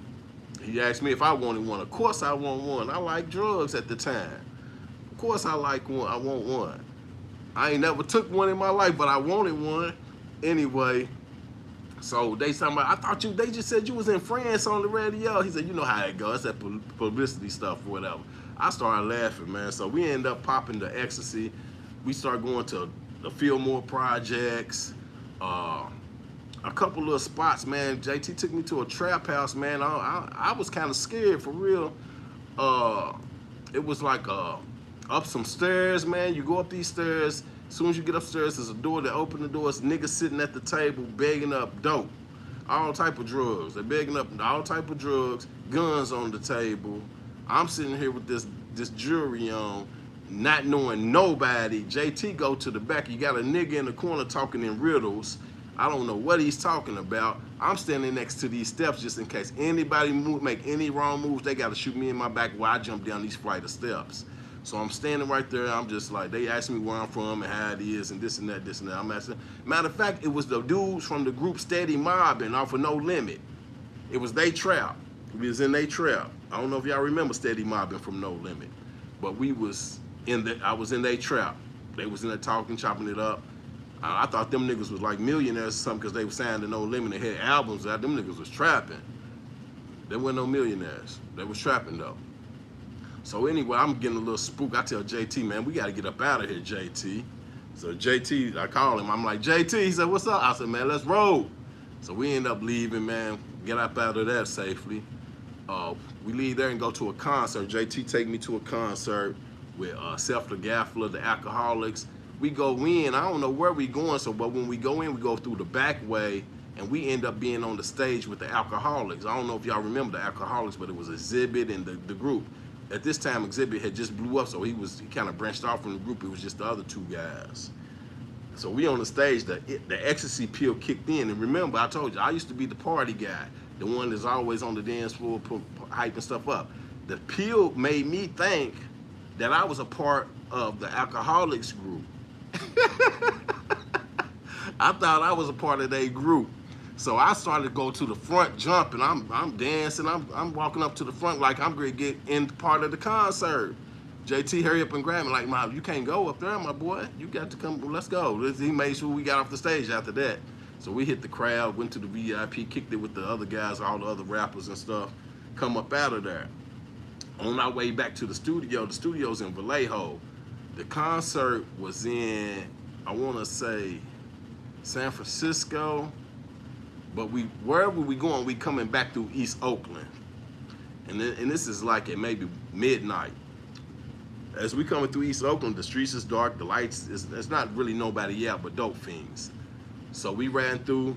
Speaker 1: He asked me if I wanted one. Of course I want one. I like drugs at the time. Of course I like one. I want one. I ain't never took one in my life, but I wanted one. Anyway, so they talking about, they just said you was in France on the radio. He said, you know how it goes. That's that publicity stuff or whatever. I started laughing, man. So we end up popping the ecstasy. We start going to the Fillmore projects, a couple little spots, man. JT took me to a trap house, man. I was kind of scared, for real. It was like up some stairs, man. You go up these stairs. As soon as you get upstairs, there's a door that open the doors. Niggas sitting at the table begging up dope. All type of drugs. They're begging up all type of drugs. Guns on the table. I'm sitting here with this jewelry on, not knowing nobody. JT go to the back. You got a nigga in the corner talking in riddles. I don't know what he's talking about. I'm standing next to these steps just in case anybody make any wrong moves, they got to shoot me in my back while I jump down these flight of steps. So I'm standing right there. I'm just like, they asked me where I'm from and how it is and this and that, this and that. I'm asking. Matter of fact, it was the dudes from the group Steady Mobbing off of No Limit. It was they trap. We was in they trap. I don't know if y'all remember Steady Mobbing from No Limit, but I was in they trap. They was in there talking, chopping it up. I thought them niggas was like millionaires or something because they were signed to No Limit and had albums out. Them niggas was trapping. They weren't no millionaires. They was trapping though. So anyway, I'm getting a little spooked. I tell JT, man, we gotta get up out of here, JT. So JT, I call him. I'm like, JT, he said, what's up? I said, man, let's roll. So we end up leaving, man, get up out of there safely. We leave there and go to a concert. JT take me to a concert with Self the Gaffler, the Alcoholics. We go in, I don't know where we going, but when we go in, we go through the back way, and we end up being on the stage with the Alcoholics. I don't know if y'all remember the Alcoholics, but it was Exhibit and the group. At this time, Exhibit had just blew up, so he kind of branched off from the group. It was just the other two guys. So we on the stage, the ecstasy pill kicked in, and remember, I told you, I used to be the party guy, the one that's always on the dance floor, hyping stuff up. The pill made me think that I was a part of the Alcoholics group. I thought I was a part of their group. So I started to go to the front jumping. I'm dancing. I'm walking up to the front like I'm going to get in part of the concert. JT, hurry up and grab me. Like, Mom, you can't go up there, my boy. You got to come. Let's go. He made sure we got off the stage after that. So we hit the crowd, went to the VIP, kicked it with the other guys, all the other rappers and stuff. Come up out of there. On our way back to the studio's in Vallejo. The concert was in, I want to say, San Francisco. But wherever we going, we coming back through East Oakland. And this is like at maybe midnight. As we coming through East Oakland, the streets is dark, the lights, there's not really nobody out but dope fiends. So we ran through,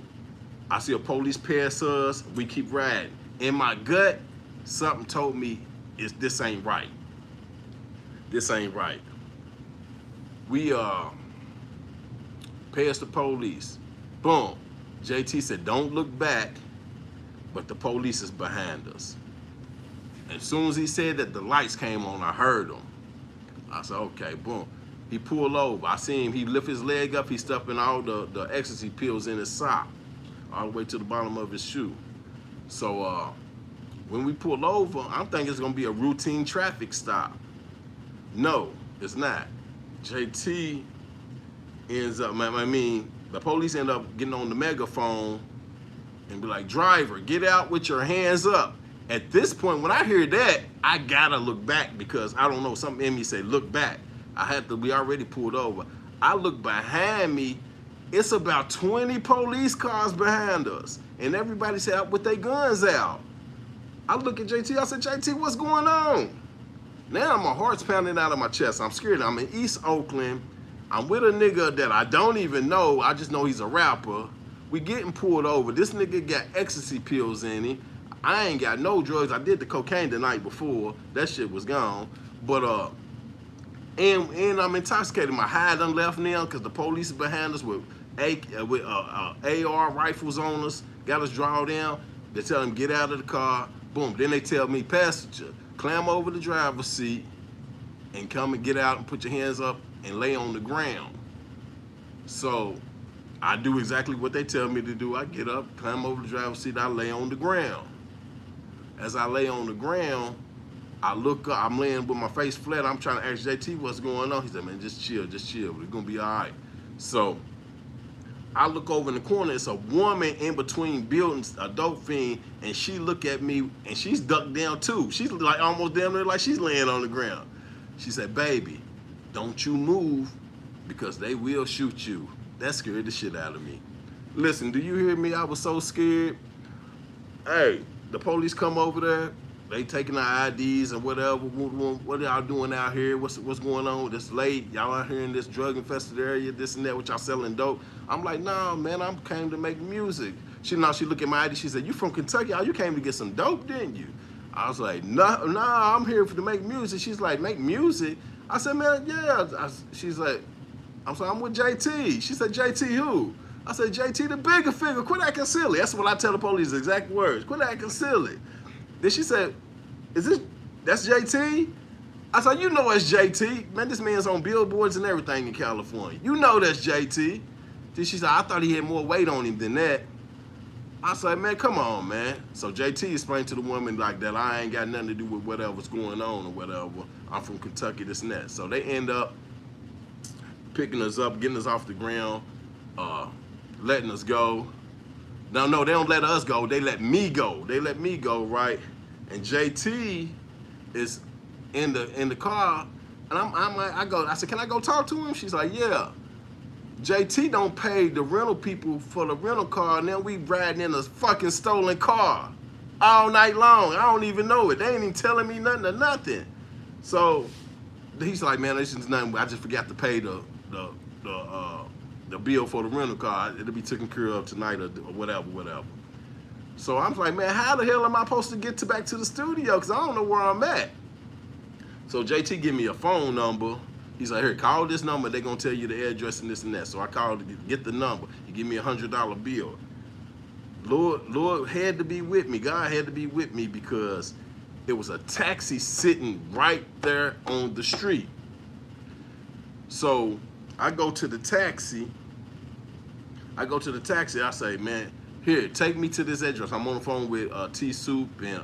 Speaker 1: I see a police pass us, we keep riding. In my gut, something told me, this ain't right. This ain't right. We passed the police, boom. JT said, don't look back, but the police is behind us. As soon as he said that, the lights came on, I heard him. I said, okay, boom. He pulled over. I seen him, he lift his leg up, he's stuffing all the ecstasy pills in his sock, all the way to the bottom of his shoe. So when we pull over, I'm thinking it's gonna be a routine traffic stop. No, it's not. JT ends up, the police end up getting on the megaphone and be like, driver, get out with your hands up. At this point, when I hear that, I gotta look back because I don't know, something in me say, look back. We already pulled over. I look behind me, it's about 20 police cars behind us. And everybody's out with their guns out. I look at JT, I said, JT, what's going on? Now my heart's pounding out of my chest. I'm scared. I'm in East Oakland. I'm with a nigga that I don't even know. I just know he's a rapper. We getting pulled over. This nigga got ecstasy pills in him. I ain't got no drugs. I did the cocaine the night before. That shit was gone. But and I'm intoxicated. My high done left now because the police is behind us with AR rifles on us. Got us drawn down. They tell him get out of the car. Boom. Then they tell me, passenger, climb over the driver's seat and come and get out and put your hands up and lay on the ground. So I do exactly what they tell me to do. I get up, climb over the driver's seat, I lay on the ground. As I lay on the ground, I look up, I'm laying with my face flat. I'm trying to ask JT what's going on. He said, man, just chill. We're gonna be all right. So I look over in the corner, it's a woman in between buildings, a dope fiend, and she look at me and she's ducked down too. She's like almost down there like she's laying on the ground. She said, baby, don't you move because they will shoot you. That scared the shit out of me. Listen, do you hear me? I was so scared. Hey, the police come over there. They taking our IDs and whatever. What are y'all doing out here? What's going on? This late. Y'all out here in this drug infested area, this and that, what y'all selling dope. I'm like, nah, man, I came to make music. She look at my ID. She said, you from Kentucky? Oh, you came to get some dope, didn't you? I was like, nah, I'm here to make music. She's like, make music? I said, man, yeah. She's like, I'm with JT. She said, JT who? I said, JT, the bigger figure, quit acting silly. That's what I tell the police, the exact words. Quit acting silly. Then she said, that's JT? I said, you know it's JT. Man, this man's on billboards and everything in California. You know that's JT. Then she said, I thought he had more weight on him than that. I said, man, come on, man. So JT explained to the woman like that I ain't got nothing to do with whatever's going on or whatever. I'm from Kentucky, this and that. So they end up picking us up, getting us off the ground, letting us go. No, they don't let us go. They let me go. They let me go, right? And JT is in the car, and I said, can I go talk to him? She's like, yeah. JT don't pay the rental people for the rental car, and then we riding in a fucking stolen car all night long. I don't even know it. They ain't even telling me nothing or nothing. So he's like, man, this is nothing. I just forgot to pay the bill for the rental car. It'll be taken care of tonight or whatever. So I'm like, man, how the hell am I supposed to get back to the studio? Because I don't know where I'm at. So JT give me a phone number. He's like, here, call this number. They're going to tell you the address and this and that. So I called to get the number. He give me a $100 bill. Lord had to be with me. God had to be with me because it was a taxi sitting right there on the street. So I go to the taxi. I say, man, here, take me to this address. I'm on the phone with T-Soup and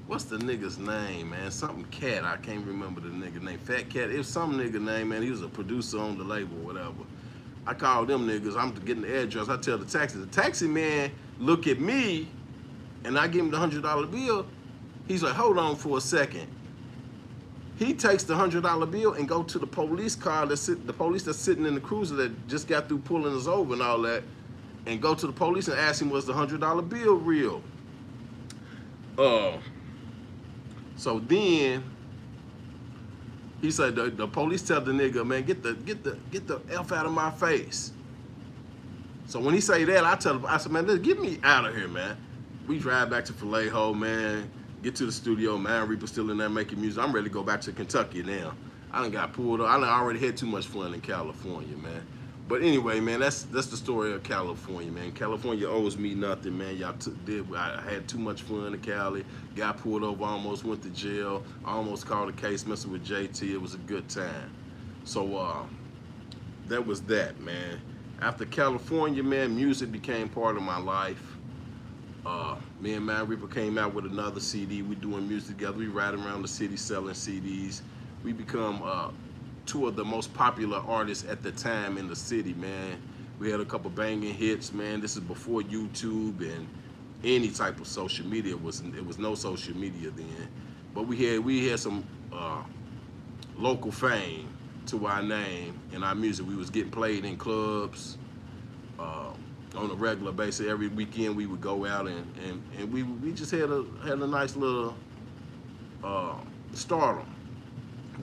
Speaker 1: what's the nigga's name, man? Something Cat. I can't remember the nigga name. Fat Cat. It was some nigga name, man. He was a producer on the label or whatever. I called them niggas. I'm getting the address. I tell the taxi man look at me, and I give him the $100 bill. He's like, hold on for a second. He takes the $100 bill and go to the police car the police that's sitting in the cruiser that just got through pulling us over and all that, and go to the police and ask him, was the $100 bill real? So then he said the police tell the nigga, man, get the F out of my face. So when he say that, I said, man, get me out of here, man. We drive back to Vallejo, man. Get to the studio, man. Reaper still in there making music. I'm ready to go back to Kentucky now. I done got pulled up. I done already had too much fun in California, man. But anyway, man, that's the story of California, man. California owes me nothing, man. I had too much fun in Cali. Got pulled over, almost went to jail. I almost called a case messing with JT. It was a good time. So that was that, man. After California, man, music became part of my life. Me and Man Reaper came out with another CD. We doing music together. We riding around the city selling CDs. We become two of the most popular artists at the time in the city, man. We had a couple banging hits, man. This is before YouTube and any type of social media. It was no social media then. But we had some local fame to our name and our music. We was getting played in clubs on a regular basis. Every weekend we would go out and we just had a nice little stardom.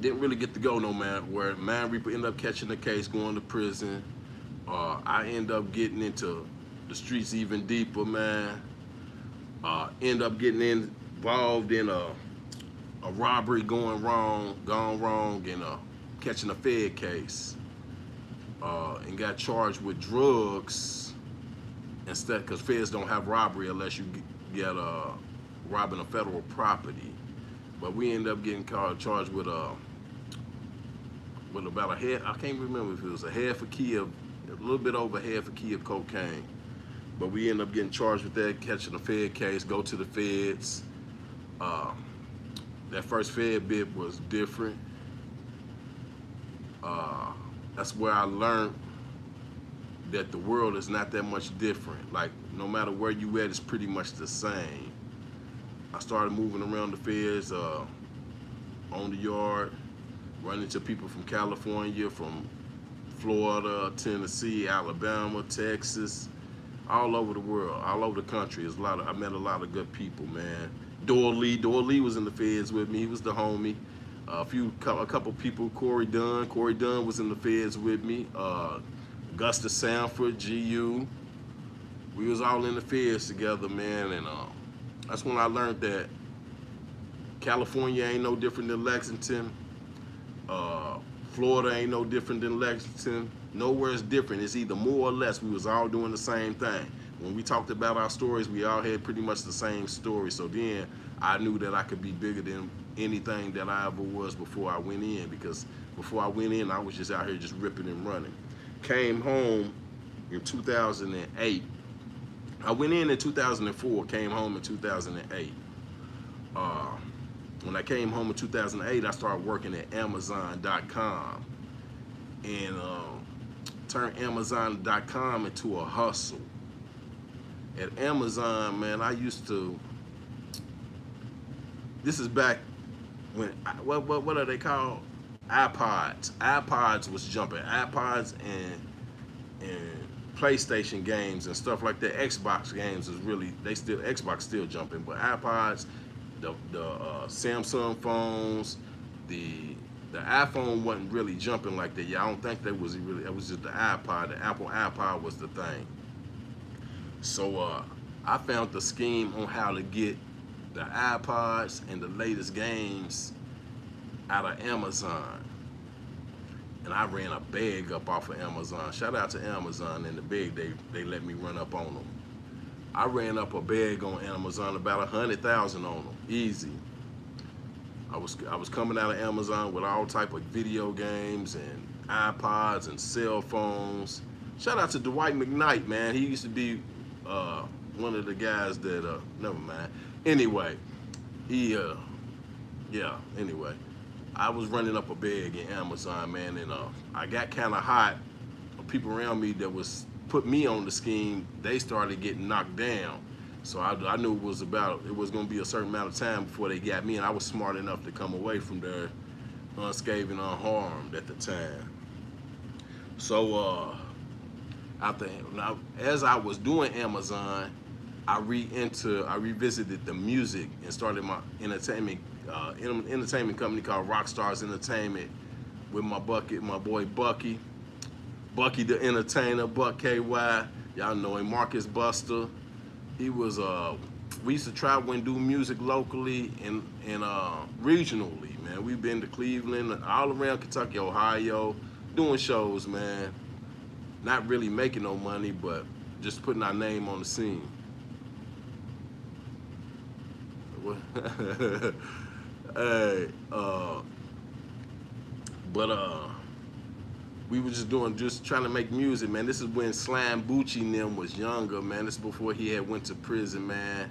Speaker 1: Didn't really get to go no man where Man Reaper ended up catching the case, going to prison. I end up getting into the streets even deeper, man. End up getting involved in a robbery gone wrong, and catching a Fed case. And got charged with drugs instead, because Feds don't have robbery unless you get robbing a federal property. But we ended up getting charged with about a half, I can't remember if it was a little bit over half a key of cocaine. But we ended up getting charged with that, catching a Fed case, go to the Feds. That first Fed bit was different. That's where I learned that the world is not that much different. Like, no matter where you at, it's pretty much the same. I started moving around the Feds, on the yard, running into people from California, from Florida, Tennessee, Alabama, Texas, all over the world, all over the country. I met a lot of good people, man. Doyle Lee was in the Feds with me. He was the homie. A couple people, Corey Dunn was in the Feds with me. Augusta Sanford, GU. We was all in the Feds together, man, and that's when I learned that California ain't no different than Lexington. Florida ain't no different than Lexington. Nowhere is different. It's either more or less. We was all doing the same thing. When we talked about our stories, we all had pretty much the same story. So then I knew that I could be bigger than anything that I ever was before I went in, because before I went in, I was just out here just ripping and running. Came home in 2008. I went in 2004, came home in 2008. When I came home in 2008, I started working at Amazon.com and turned Amazon.com into a hustle. At Amazon, man, I used to, this is back when, what are they called? iPods. iPods was jumping. iPods and PlayStation games and stuff like that. Xbox games is really, Xbox still jumping, but iPods, the Samsung phones, the iPhone wasn't really jumping like that. Yeah, I don't think that was really, it was just the iPod. The Apple iPod was the thing. So I found the scheme on how to get the iPods and the latest games out of Amazon. And I ran a bag up off of Amazon. Shout out to Amazon and the bag they let me run up on them. I ran up a bag on Amazon, about 100,000 on them, easy. I was coming out of Amazon with all type of video games and iPods and cell phones. Shout out to Dwight McKnight, man. He used to be one of the guys that never mind. Anyway, anyway, I was running up a bag in Amazon, man, and I got kind of hot. People around me that was put me on the scheme, they started getting knocked down. So I knew it was going to be a certain amount of time before they got me, and I was smart enough to come away from there unscathed and unharmed at the time. So as I was doing Amazon, I revisited the music and started my entertainment company called Rockstars Entertainment with my boy Bucky the Entertainer, Buck KY. Y'all know him, Marcus Buster. He was we used to travel and do music locally and regionally, man. We've been to Cleveland, all around Kentucky, Ohio, doing shows, man. Not really making no money, but just putting our name on the scene. Hey, we were just trying to make music, man. This is when Slime Bucci and them was younger, man. This is before he had went to prison, man.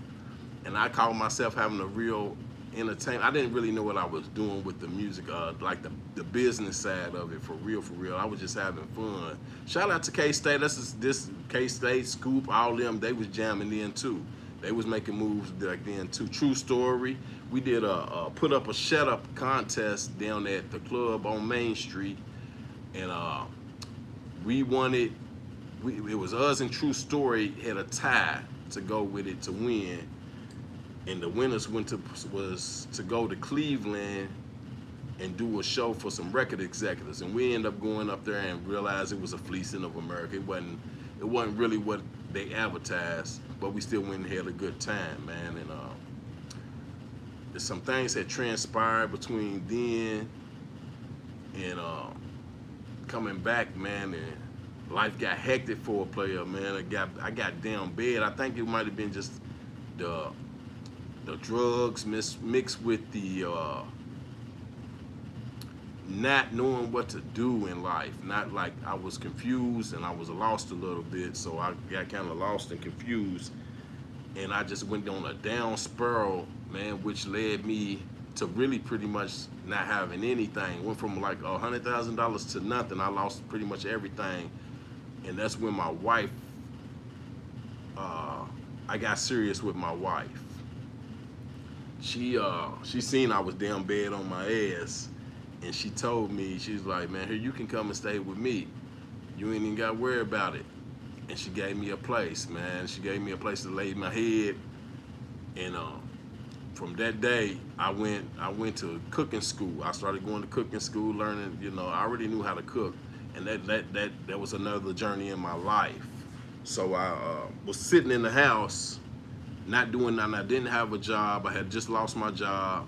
Speaker 1: And I called myself having a real entertainment. I didn't really know what I was doing with the music, like the business side of it, for real. I was just having fun. Shout out to K-State. This K-State, Scoop, all them, they was jamming in too. They was making moves back then too. True story. We did put up a shut up contest down at the club on Main Street, and we won it. It was us and True Story had a tie to go with it to win, and the winners was to go to Cleveland and do a show for some record executives, and we ended up going up there and realized it was a fleecing of America. It wasn't really what they advertised, but we still went and had a good time, man. And some things had transpired between then and coming back, man, and life got hectic for a player, man. I got down bad. I think it might have been just the drugs mixed with the not knowing what to do in life. Not like I was confused and I was lost a little bit, so I got kind of lost and confused, and I just went on a down spiral, man, which led me to really pretty much not having anything. Went from like $100,000 to nothing. I lost pretty much everything, and that's when my wife, I got serious with my wife. She seen I was down bad on my ass, and she told me, she's like, man, here, you can come and stay with me. You ain't even got to worry about it. And she gave me a place, man. She gave me a place to lay my head. And from that day, I went to cooking school. I started going to cooking school, learning, I already knew how to cook. And that was another journey in my life. So I was sitting in the house, not doing nothing. I didn't have a job. I had just lost my job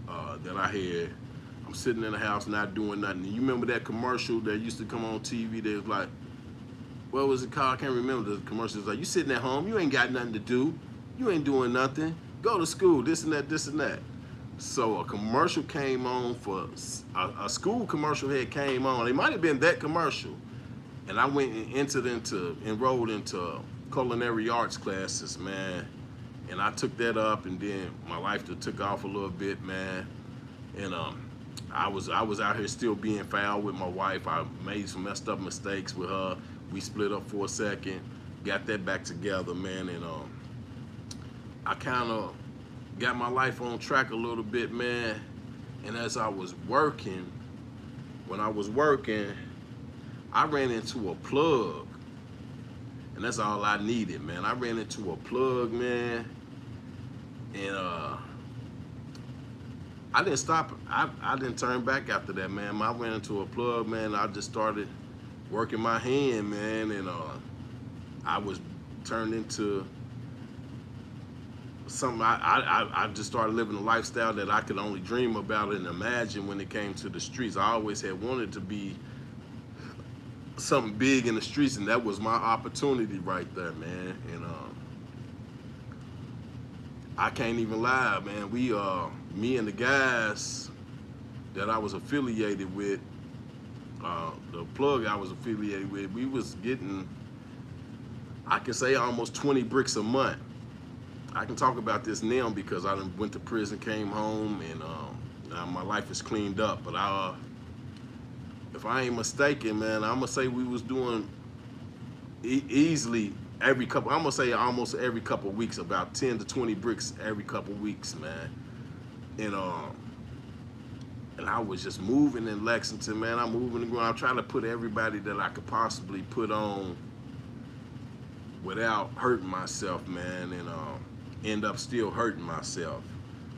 Speaker 1: that I had. I'm sitting in the house not doing nothing. And you remember that commercial that used to come on TV that was like, what was it called? I can't remember the commercial. It was like, you sitting at home, you ain't got nothing to do. You ain't doing nothing. Go to school, this and that, this and that. So a commercial came on for, a school commercial had came on. It might have been that commercial. And I went and enrolled into culinary arts classes, man. And I took that up, and then my life took off a little bit, man. And I was out here still being foul with my wife. I made some messed up mistakes with her. We split up for a second, got that back together, man. And I kind of got my life on track a little bit, man. And as I was working, when I was working, I ran into a plug. And that's all I needed, man. I ran into a plug, man. And I didn't stop. I didn't turn back after that, man. I ran into a plug, man. I just started working my hand, man. And I was turned into something. I just started living a lifestyle that I could only dream about and imagine when it came to the streets. I always had wanted to be something big in the streets, and that was my opportunity right there, man. And I can't even lie, man. We me and the guys that I was affiliated with, the plug I was affiliated with, we was getting, I can say, almost 20 bricks a month. I can talk about this now because I went to prison, came home, and now my life is cleaned up. But if I ain't mistaken, man, I'm gonna say we was doing easily every couple, I'm gonna say almost every couple of weeks, about 10 to 20 bricks every couple of weeks, man. And I was just moving in Lexington, man. I'm moving and growing. I'm trying to put everybody that I could possibly put on without hurting myself, man, and end up still hurting myself.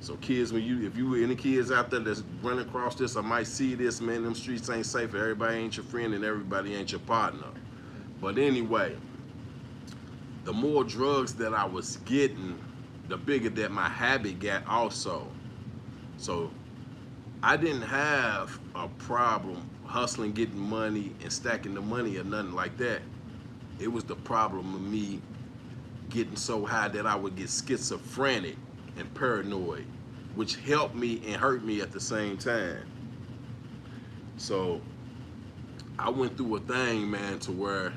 Speaker 1: So kids, if you any kids out there that's running across this, I might see this, man, them streets ain't safe. Everybody ain't your friend and everybody ain't your partner. But anyway, the more drugs that I was getting, the bigger that my habit got also. So I didn't have a problem hustling, getting money, and stacking the money or nothing like that. It was the problem of me getting so high that I would get schizophrenic and paranoid, which helped me and hurt me at the same time. So I went through a thing, man, to where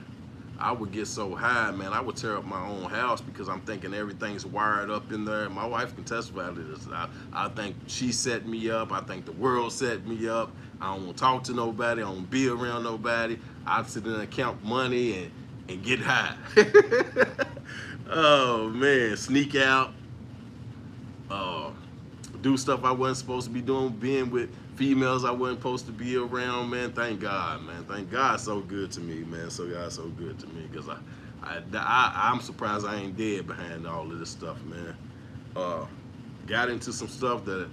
Speaker 1: I would get so high, man, I would tear up my own house because I'm thinking everything's wired up in there. My wife can testify to this. I think she set me up. I think the world set me up. I don't want to talk to nobody. I don't be around nobody. I sit in and count money and get high. Oh, man, sneak out. Do stuff I wasn't supposed to be doing, being with females I wasn't supposed to be around, man. Thank God, man. Thank God so good to me, man. So God so good to me, because I'm surprised I ain't dead behind all of this stuff, man. Got into some stuff that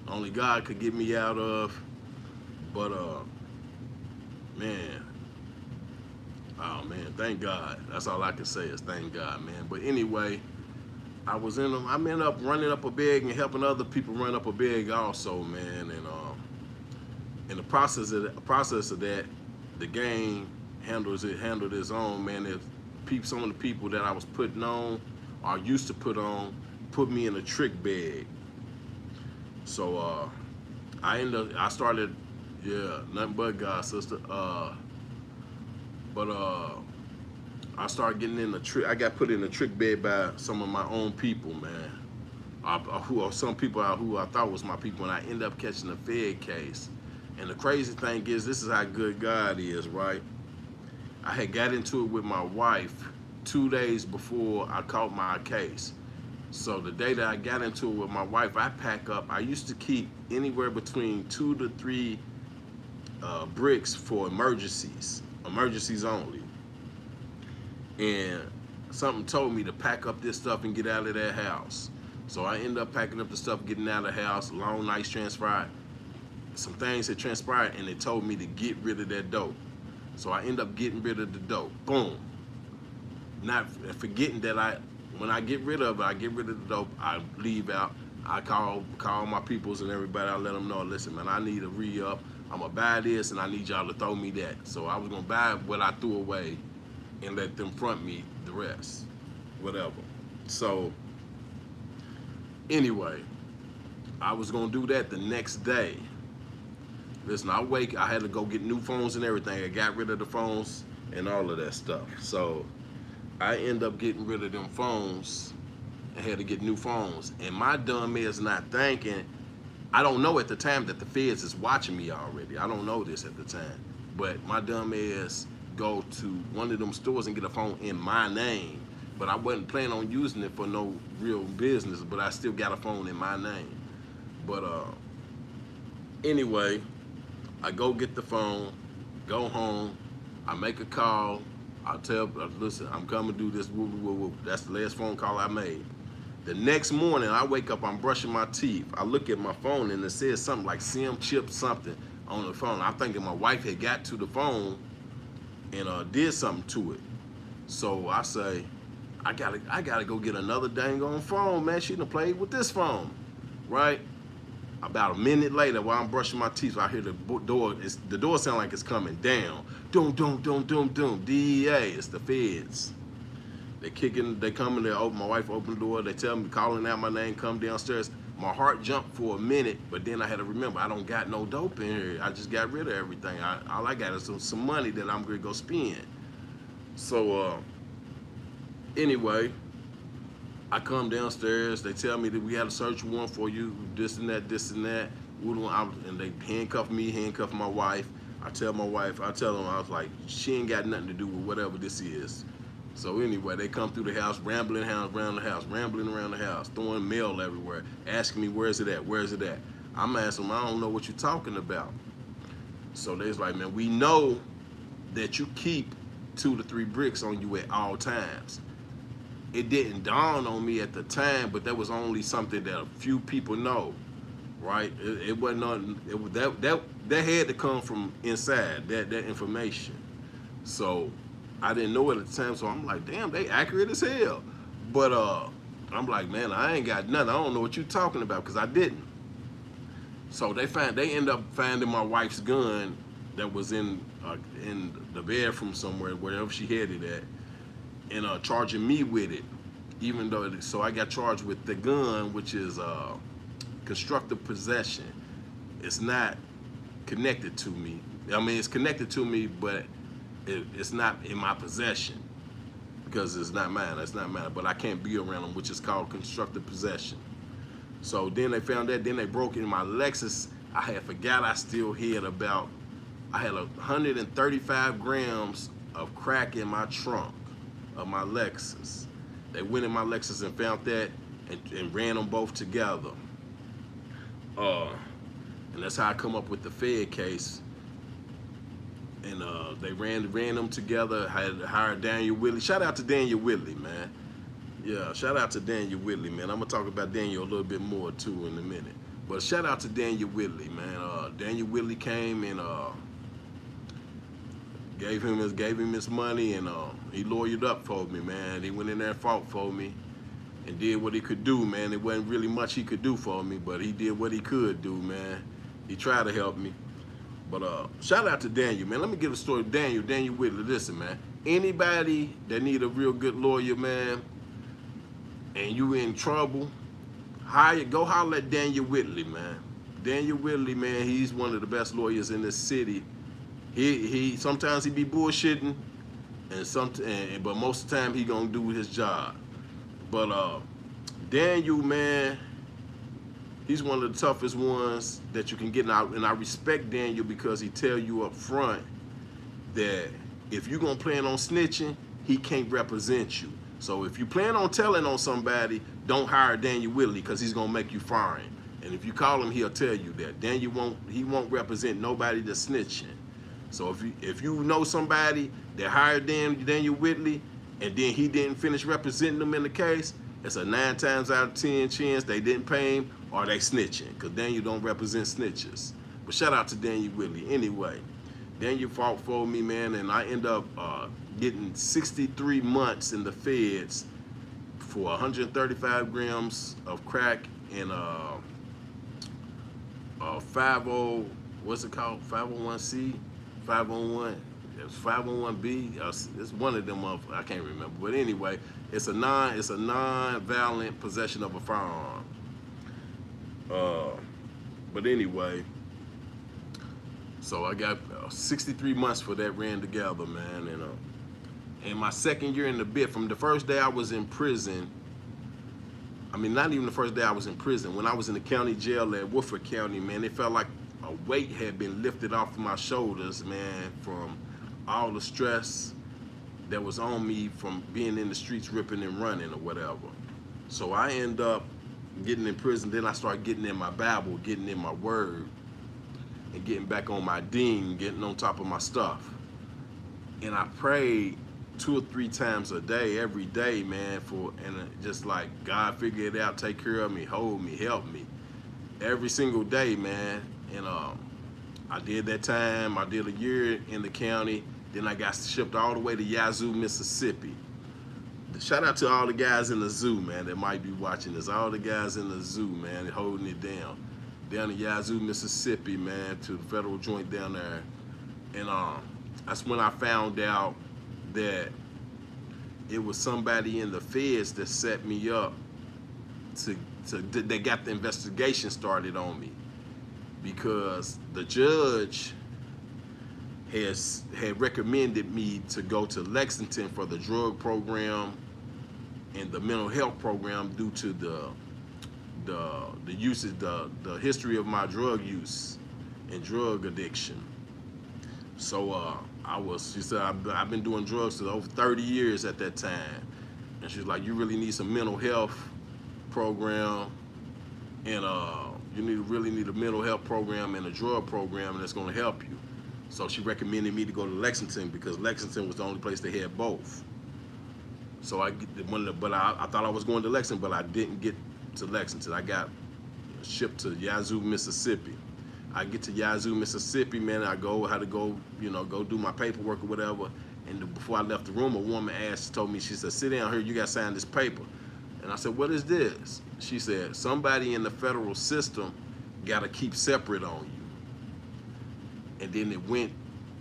Speaker 1: only God could get me out of, but man, oh man, thank God. That's all I can say is thank God, man. But anyway, I ended up running up a bag and helping other people run up a bag also, man. And in the process of that, the game handled its own, man. Some of the people that I was putting on, or used to put on, put me in a trick bag. So I started, yeah, nothing but God, sister. I started getting in the trick. I got put in a trick bed by some of my own people, man. Some people who I thought was my people, and I ended up catching a Fed case. And the crazy thing is, this is how good God is, right? I had got into it with my wife 2 days before I caught my case. So the day that I got into it with my wife, I pack up. I used to keep anywhere between 2 to 3 bricks for emergencies only. And something told me to pack up this stuff and get out of that house. So I ended up packing up the stuff, getting out of the house. Long nights transpired. Some things had transpired, and it told me to get rid of that dope. So I ended up getting rid of the dope. Boom. Not forgetting that when I get rid of it, I get rid of the dope, I leave out. I call my peoples and everybody. I let them know, listen, man, I need a re-up. I'm gonna buy this, and I need y'all to throw me that. So I was gonna buy what I threw away, and let them front me the rest, whatever. So anyway, I was gonna do that the next day. Listen, I had to go get new phones and everything. I got rid of the phones and all of that stuff. So I end up getting rid of them phones. I had to get new phones. And my dumb is not thinking, I don't know at the time that the feds is watching me already. I don't know this at the time. But my dumb ass go to one of them stores and get a phone in my name. But I wasn't planning on using it for no real business, but I still got a phone in my name. But anyway, I go get the phone, go home, I make a call, I tell, listen, I'm coming to do this, woo, woo, woo. That's the last phone call I made. The next morning, I wake up, I'm brushing my teeth. I look at my phone and it says something like SIM chip something on the phone. I'm thinking my wife had got to the phone and did something to it. So I say, I gotta go get another dang on phone, man. She done played with this phone, right? About a minute later, while I'm brushing my teeth, I hear the door sound like it's coming down. Doom, doom, doom, doom, doom. DEA, it's the feds. They coming, my wife opened the door, they tell me, calling out my name, come downstairs. My heart jumped for a minute, but then I had to remember, I don't got no dope in here. I just got rid of everything. All I got is some money that I'm gonna go spend. So anyway, I come downstairs, they tell me that we had a search warrant for you, this and that, this and that. And they handcuff me, handcuff my wife. I tell them, I was like, she ain't got nothing to do with whatever this is. So anyway, they come through the house, rambling around the house, throwing mail everywhere, asking me, where's it at, where's it at? I'm asking them, I don't know what you're talking about. So they's like, man, we know that you keep 2 to 3 bricks on you at all times. It didn't dawn on me at the time, but that was only something that a few people know, right? It wasn't on, that had to come from inside, that information. So I didn't know it at the time, so I'm like, damn, they accurate as hell. But I'm like, man, I ain't got nothing. I don't know what you're talking about, because I didn't. So they end up finding my wife's gun that was in the bedroom somewhere, wherever she had it at, and charging me with it, even though so I got charged with the gun, which is constructive possession. It's not connected to me. I mean, it's connected to me, but it's not in my possession because it's not mine. It's not mine, but I can't be around them, which is called constructive possession. So then they found that. Then they broke in my Lexus. I forgot I still had I had 135 grams of crack in my trunk of my Lexus. They went in my Lexus and found that and ran them both together. And that's how I come up with the Fed case. And they ran them together. I had hired Daniel Whitley. Shout out to Daniel Whitley, man. Yeah, shout out to Daniel Whitley, man. I'm gonna talk about Daniel a little bit more too in a minute. But shout out to Daniel Whitley, man. Daniel Whitley came and gave him his money, and he lawyered up for me, man. He went in there and fought for me and did what he could do, man. There wasn't really much he could do for me, but he did what he could do, man. He tried to help me. But shout out to Daniel, man. Let me give a story of Daniel Whitley. Listen, man. Anybody that need a real good lawyer, man, and you in trouble, go holler at Daniel Whitley, man. Daniel Whitley, man, he's one of the best lawyers in this city. He sometimes he be bullshitting, but most of the time he gonna do his job. But Daniel, man, he's one of the toughest ones that you can get. And I respect Daniel because he tell you up front that if you're gonna plan on snitching, he can't represent you. So if you plan on telling on somebody, don't hire Daniel Whitley because he's gonna make you fire him. And if you call him, he'll tell you that. Daniel won't represent nobody that's snitching. So if you know somebody that hired Daniel Whitley and then he didn't finish representing them in the case, it's a 9 times out of 10 chance they didn't pay him or they snitching, because Daniel don't represent snitches. But shout out to Daniel Whitley. Anyway, Daniel fought for me, man, and I end up getting 63 months in the feds for 135 grams of crack in 50, what's it called? 501c, 501. It's 501b. It's one of them. I can't remember. But anyway, it's a non-violent possession of a firearm. But anyway, so I got 63 months for that ran together, man. And my second year in the bit, from the first day I was in prison. I mean, not even the first day I was in prison. When I was in the county jail at Woodford County, man, it felt like a weight had been lifted off of my shoulders, man, from all the stress that was on me from being in the streets ripping and running or whatever. So I end up getting in prison. Then I start getting in my Bible, getting in my word, and getting back on my ding, getting on top of my stuff. And I prayed 2 or 3 times a day, every day, man, and just like, God, figure it out, take care of me, hold me, help me, every single day, man. And I did that time. I did a year in the county. Then I got shipped all the way to Yazoo, Mississippi. Shout out to all the guys in the zoo, man, that might be watching this. All the guys in the zoo, man, holding it down in Yazoo, Mississippi, man, to the federal joint down there. And that's when I found out that it was somebody in the feds that set me up they got the investigation started on me, because the judge had recommended me to go to Lexington for the drug program and the mental health program due to the usage, the history of my drug use and drug addiction. So she said, I've been doing drugs for over 30 years at that time. And she's like, you really need some mental health program, and you really need a mental health program and a drug program, and that's gonna help you. So she recommended me to go to Lexington, because Lexington was the only place they had both. So I thought I was going to Lexington, but I didn't get to Lexington. I got shipped to Yazoo, Mississippi. I get to Yazoo, Mississippi, man. I had to go do my paperwork or whatever. And before I left the room, a woman told me, she said, sit down here, you got to sign this paper. And I said, what is this? She said, somebody in the federal system got to keep separate on you. And then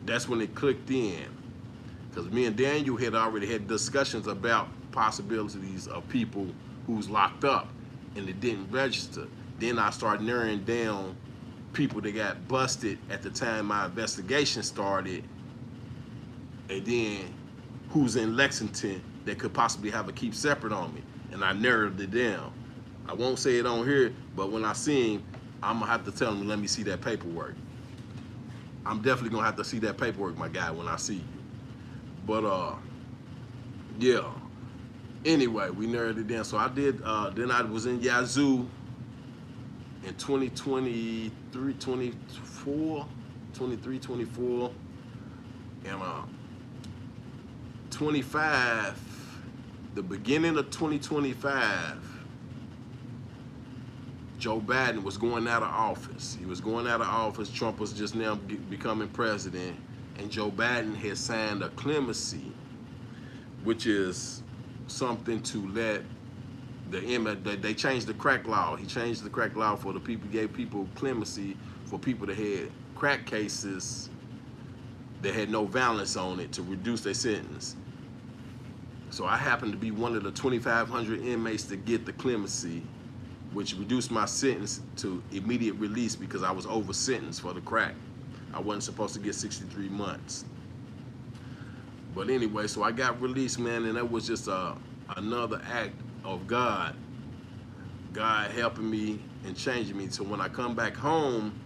Speaker 1: that's when it clicked in. Because me and Daniel had already had discussions about possibilities of people who's locked up and it didn't register. Then I started narrowing down people that got busted at the time my investigation started, and then who's in Lexington that could possibly have a keep separate on me. And I narrowed it down. I won't say it on here, but when I see him, I'm gonna have to tell him, let me see that paperwork. I'm definitely gonna have to see that paperwork, my guy, when I see you. But yeah. Anyway, we narrowed it down. So I did, then I was in Yazoo in 23, 24, and 25, the beginning of 2025, Joe Biden was going out of office. He was going out of office. Trump was just now becoming president, and Joe Biden had signed a clemency, which is something to let they changed the crack law. He changed the crack law for the people, gave people clemency for people that had crack cases that had no violence on it, to reduce their sentence. So I happened to be one of the 2,500 inmates to get the clemency, which reduced my sentence to immediate release, because I was over sentenced for the crack. I wasn't supposed to get 63 months. But anyway, so I got released, man, and that was just another act of God helping me and changing me. So when I come back home,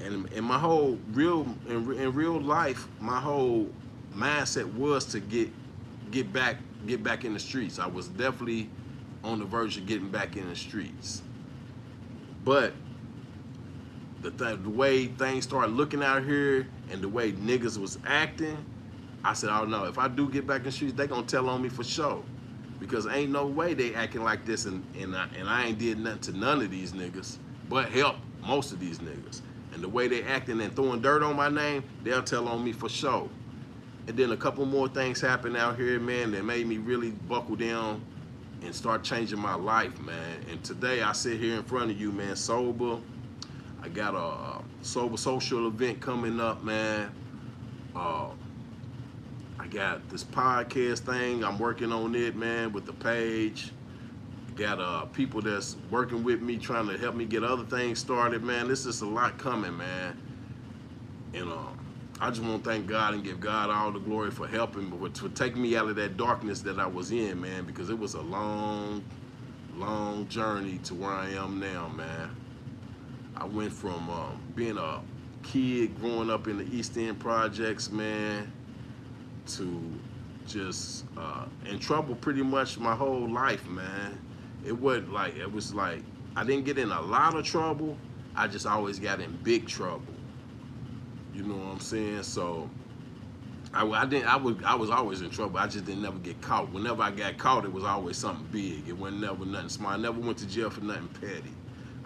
Speaker 1: and in my whole in real life, my whole mindset was to get back in the streets. I was definitely on the verge of getting back in the streets. But the way things started looking out here and the way niggas was acting, I said, oh no, if I do get back in the streets, they gonna tell on me for sure. Because ain't no way they acting like this, and I ain't did nothing to none of these niggas, but help most of these niggas. And the way they acting and throwing dirt on my name, they'll tell on me for sure. And then a couple more things happened out here, man, that made me really buckle down and start changing my life, man. And today I sit here in front of you, man, sober. I got a sober social event coming up, man. I got this podcast thing. I'm working on it, man, with the page. Got people that's working with me, trying to help me get other things started, man. This is a lot coming, man. And I just want to thank God and give God all the glory for helping me, for taking me out of that darkness that I was in, man, because it was a long, long journey to where I am now, man. I went from being a kid growing up in the East End projects, man, to just in trouble pretty much my whole life, man. It was like I didn't get in a lot of trouble. I just always got in big trouble. You know what I'm saying? So I was always in trouble. I just didn't never get caught. Whenever I got caught, it was always something big. It wasn't never nothing small. I never went to jail for nothing petty.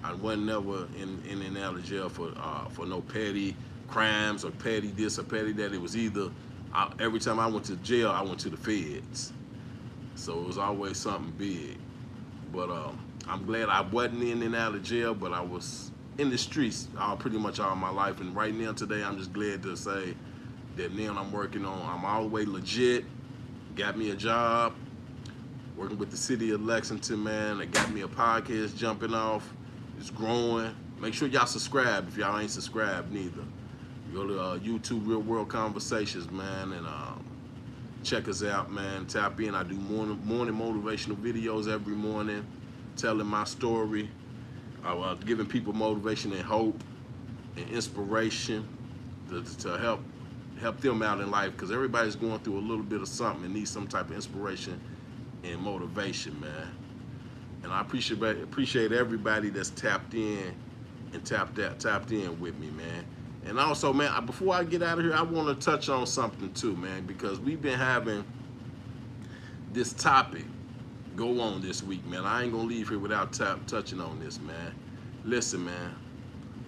Speaker 1: I wasn't never in and out of jail for no petty crimes or petty this or petty that. It was either every time I went to jail, I went to the feds. So it was always something big. But I'm glad I wasn't in and out of jail, but I was in the streets pretty much all my life. And right now, today, I'm just glad to say that now I'm all the way legit. Got me a job, working with the city of Lexington, man. They got me a podcast jumping off. It's growing. Make sure y'all subscribe if y'all ain't subscribed neither. Go to YouTube Real World Conversations, man, and check us out, man. Tap in. I do morning motivational videos every morning, telling my story, giving people motivation and hope and inspiration to help them out in life, because everybody's going through a little bit of something and needs some type of inspiration and motivation, man. And I appreciate everybody that's tapped in and tapped in with me, man. And also, man, before I get out of here, I want to touch on something too, man, because we've been having this topic go on this week, man. I ain't gonna leave here without touching on this, man. Listen, man,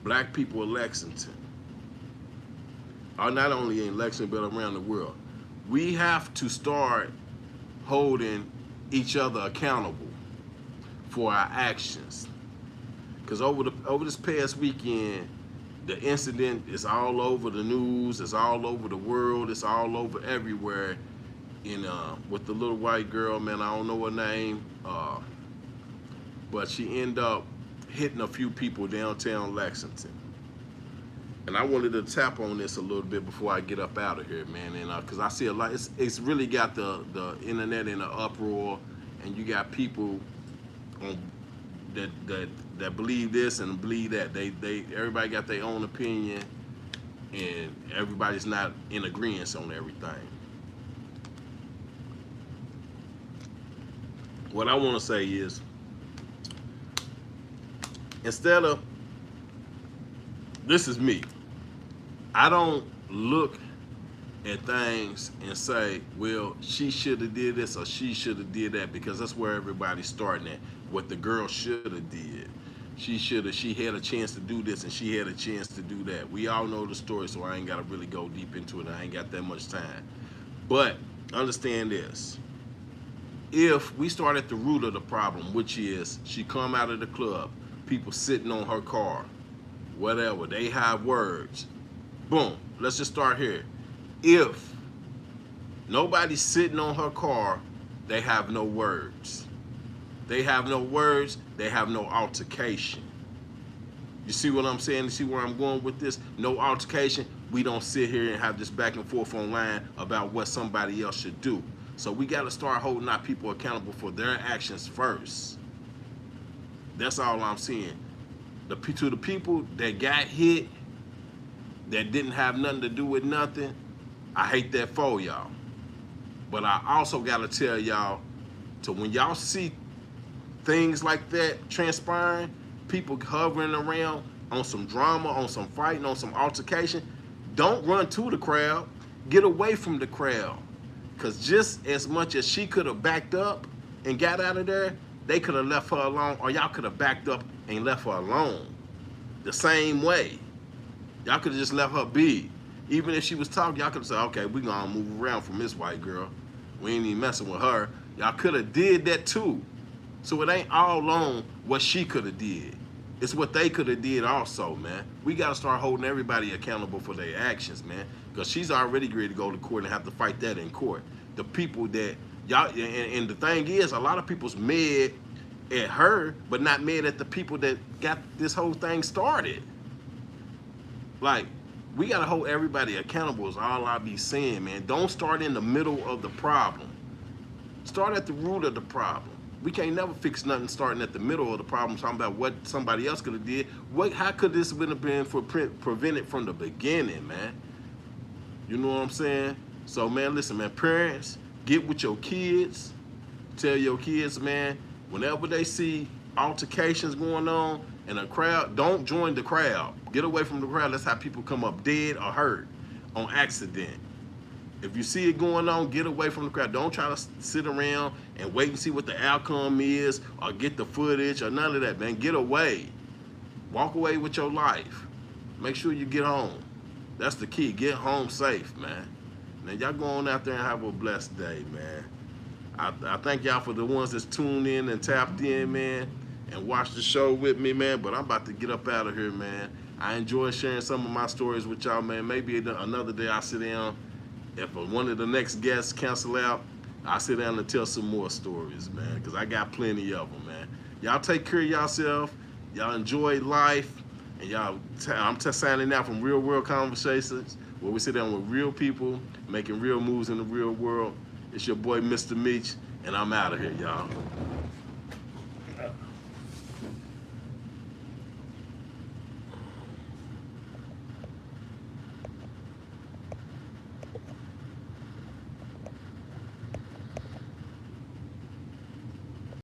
Speaker 1: black people in Lexington, are not only in Lexington but around the world, we have to start holding each other accountable for our actions. Because over this past weekend, the incident is all over the news, it's all over the world, it's all over everywhere. With the little white girl, man, I don't know her name, but she ended up hitting a few people downtown Lexington. And I wanted to tap on this a little bit before I get up out of here, man. And because I see a lot, it's really got the internet in an uproar, and you got people that believe this and believe that. Everybody got their own opinion, and everybody's not in agreement on everything. What I want to say is, instead of, this is me, I don't look at things and say, well, she should have did this or she should have did that, because that's where everybody's starting at. What the girl should have did. She had a chance to do this and she had a chance to do that. We all know the story, so I ain't got to really go deep into it. I ain't got that much time. But understand this. If we start at the root of the problem, which is she come out of the club, people sitting on her car, whatever, they have words. Boom, let's just start here. If nobody's sitting on her car, they have no words. They have no words, they have no altercation. You see what I'm saying? You see where I'm going with this? No altercation. We don't sit here and have this back and forth online about what somebody else should do. So we got to start holding our people accountable for their actions first. That's all I'm saying. To the people that got hit, that didn't have nothing to do with nothing, I hate that for y'all. But I also got to tell y'all, to when y'all see things like that transpiring, people hovering around on some drama, on some fighting, on some altercation, don't run to the crowd. Get away from the crowd. Because just as much as she could have backed up and got out of there, they could have left her alone, or y'all could have backed up and left her alone. The same way. Y'all could have just left her be. Even if she was talking, y'all could have said, okay, we're going to move around from this white girl. We ain't even messing with her. Y'all could have did that too. So it ain't all on what she could have did. It's what they could have did also, man. We got to start holding everybody accountable for their actions, man. Because she's already ready to go to court and have to fight that in court. The people that y'all, and the thing is, a lot of people's mad at her, but not mad at the people that got this whole thing started. Like, we got to hold everybody accountable is all I be saying, man. Don't start in the middle of the problem. Start at the root of the problem. We can't never fix nothing starting at the middle of the problem, talking about what somebody else could have did. How could this have been prevented from the beginning, man? You know what I'm saying? So, man, listen, man, parents, get with your kids. Tell your kids, man, whenever they see altercations going on in a crowd, don't join the crowd. Get away from the crowd. That's how people come up dead or hurt on accident. If you see it going on, get away from the crowd. Don't try to sit around and wait and see what the outcome is or get the footage or none of that, man. Get away. Walk away with your life. Make sure you get home. That's the key. Get home safe, man. Now, y'all go on out there and have a blessed day, man. I thank y'all for the ones that's tuned in and tapped in, man, and watched the show with me, man. But I'm about to get up out of here, man. I enjoy sharing some of my stories with y'all, man. Maybe another day I'll sit down. If one of the next guests cancel out, I'll sit down and tell some more stories, man, because I got plenty of them, man. Y'all take care of yourself. Y'all enjoy life. And y'all, I'm just signing out from Real World Conversations, where we sit down with real people, making real moves in the real world. It's your boy, Mista Meach, and I'm out of here, y'all.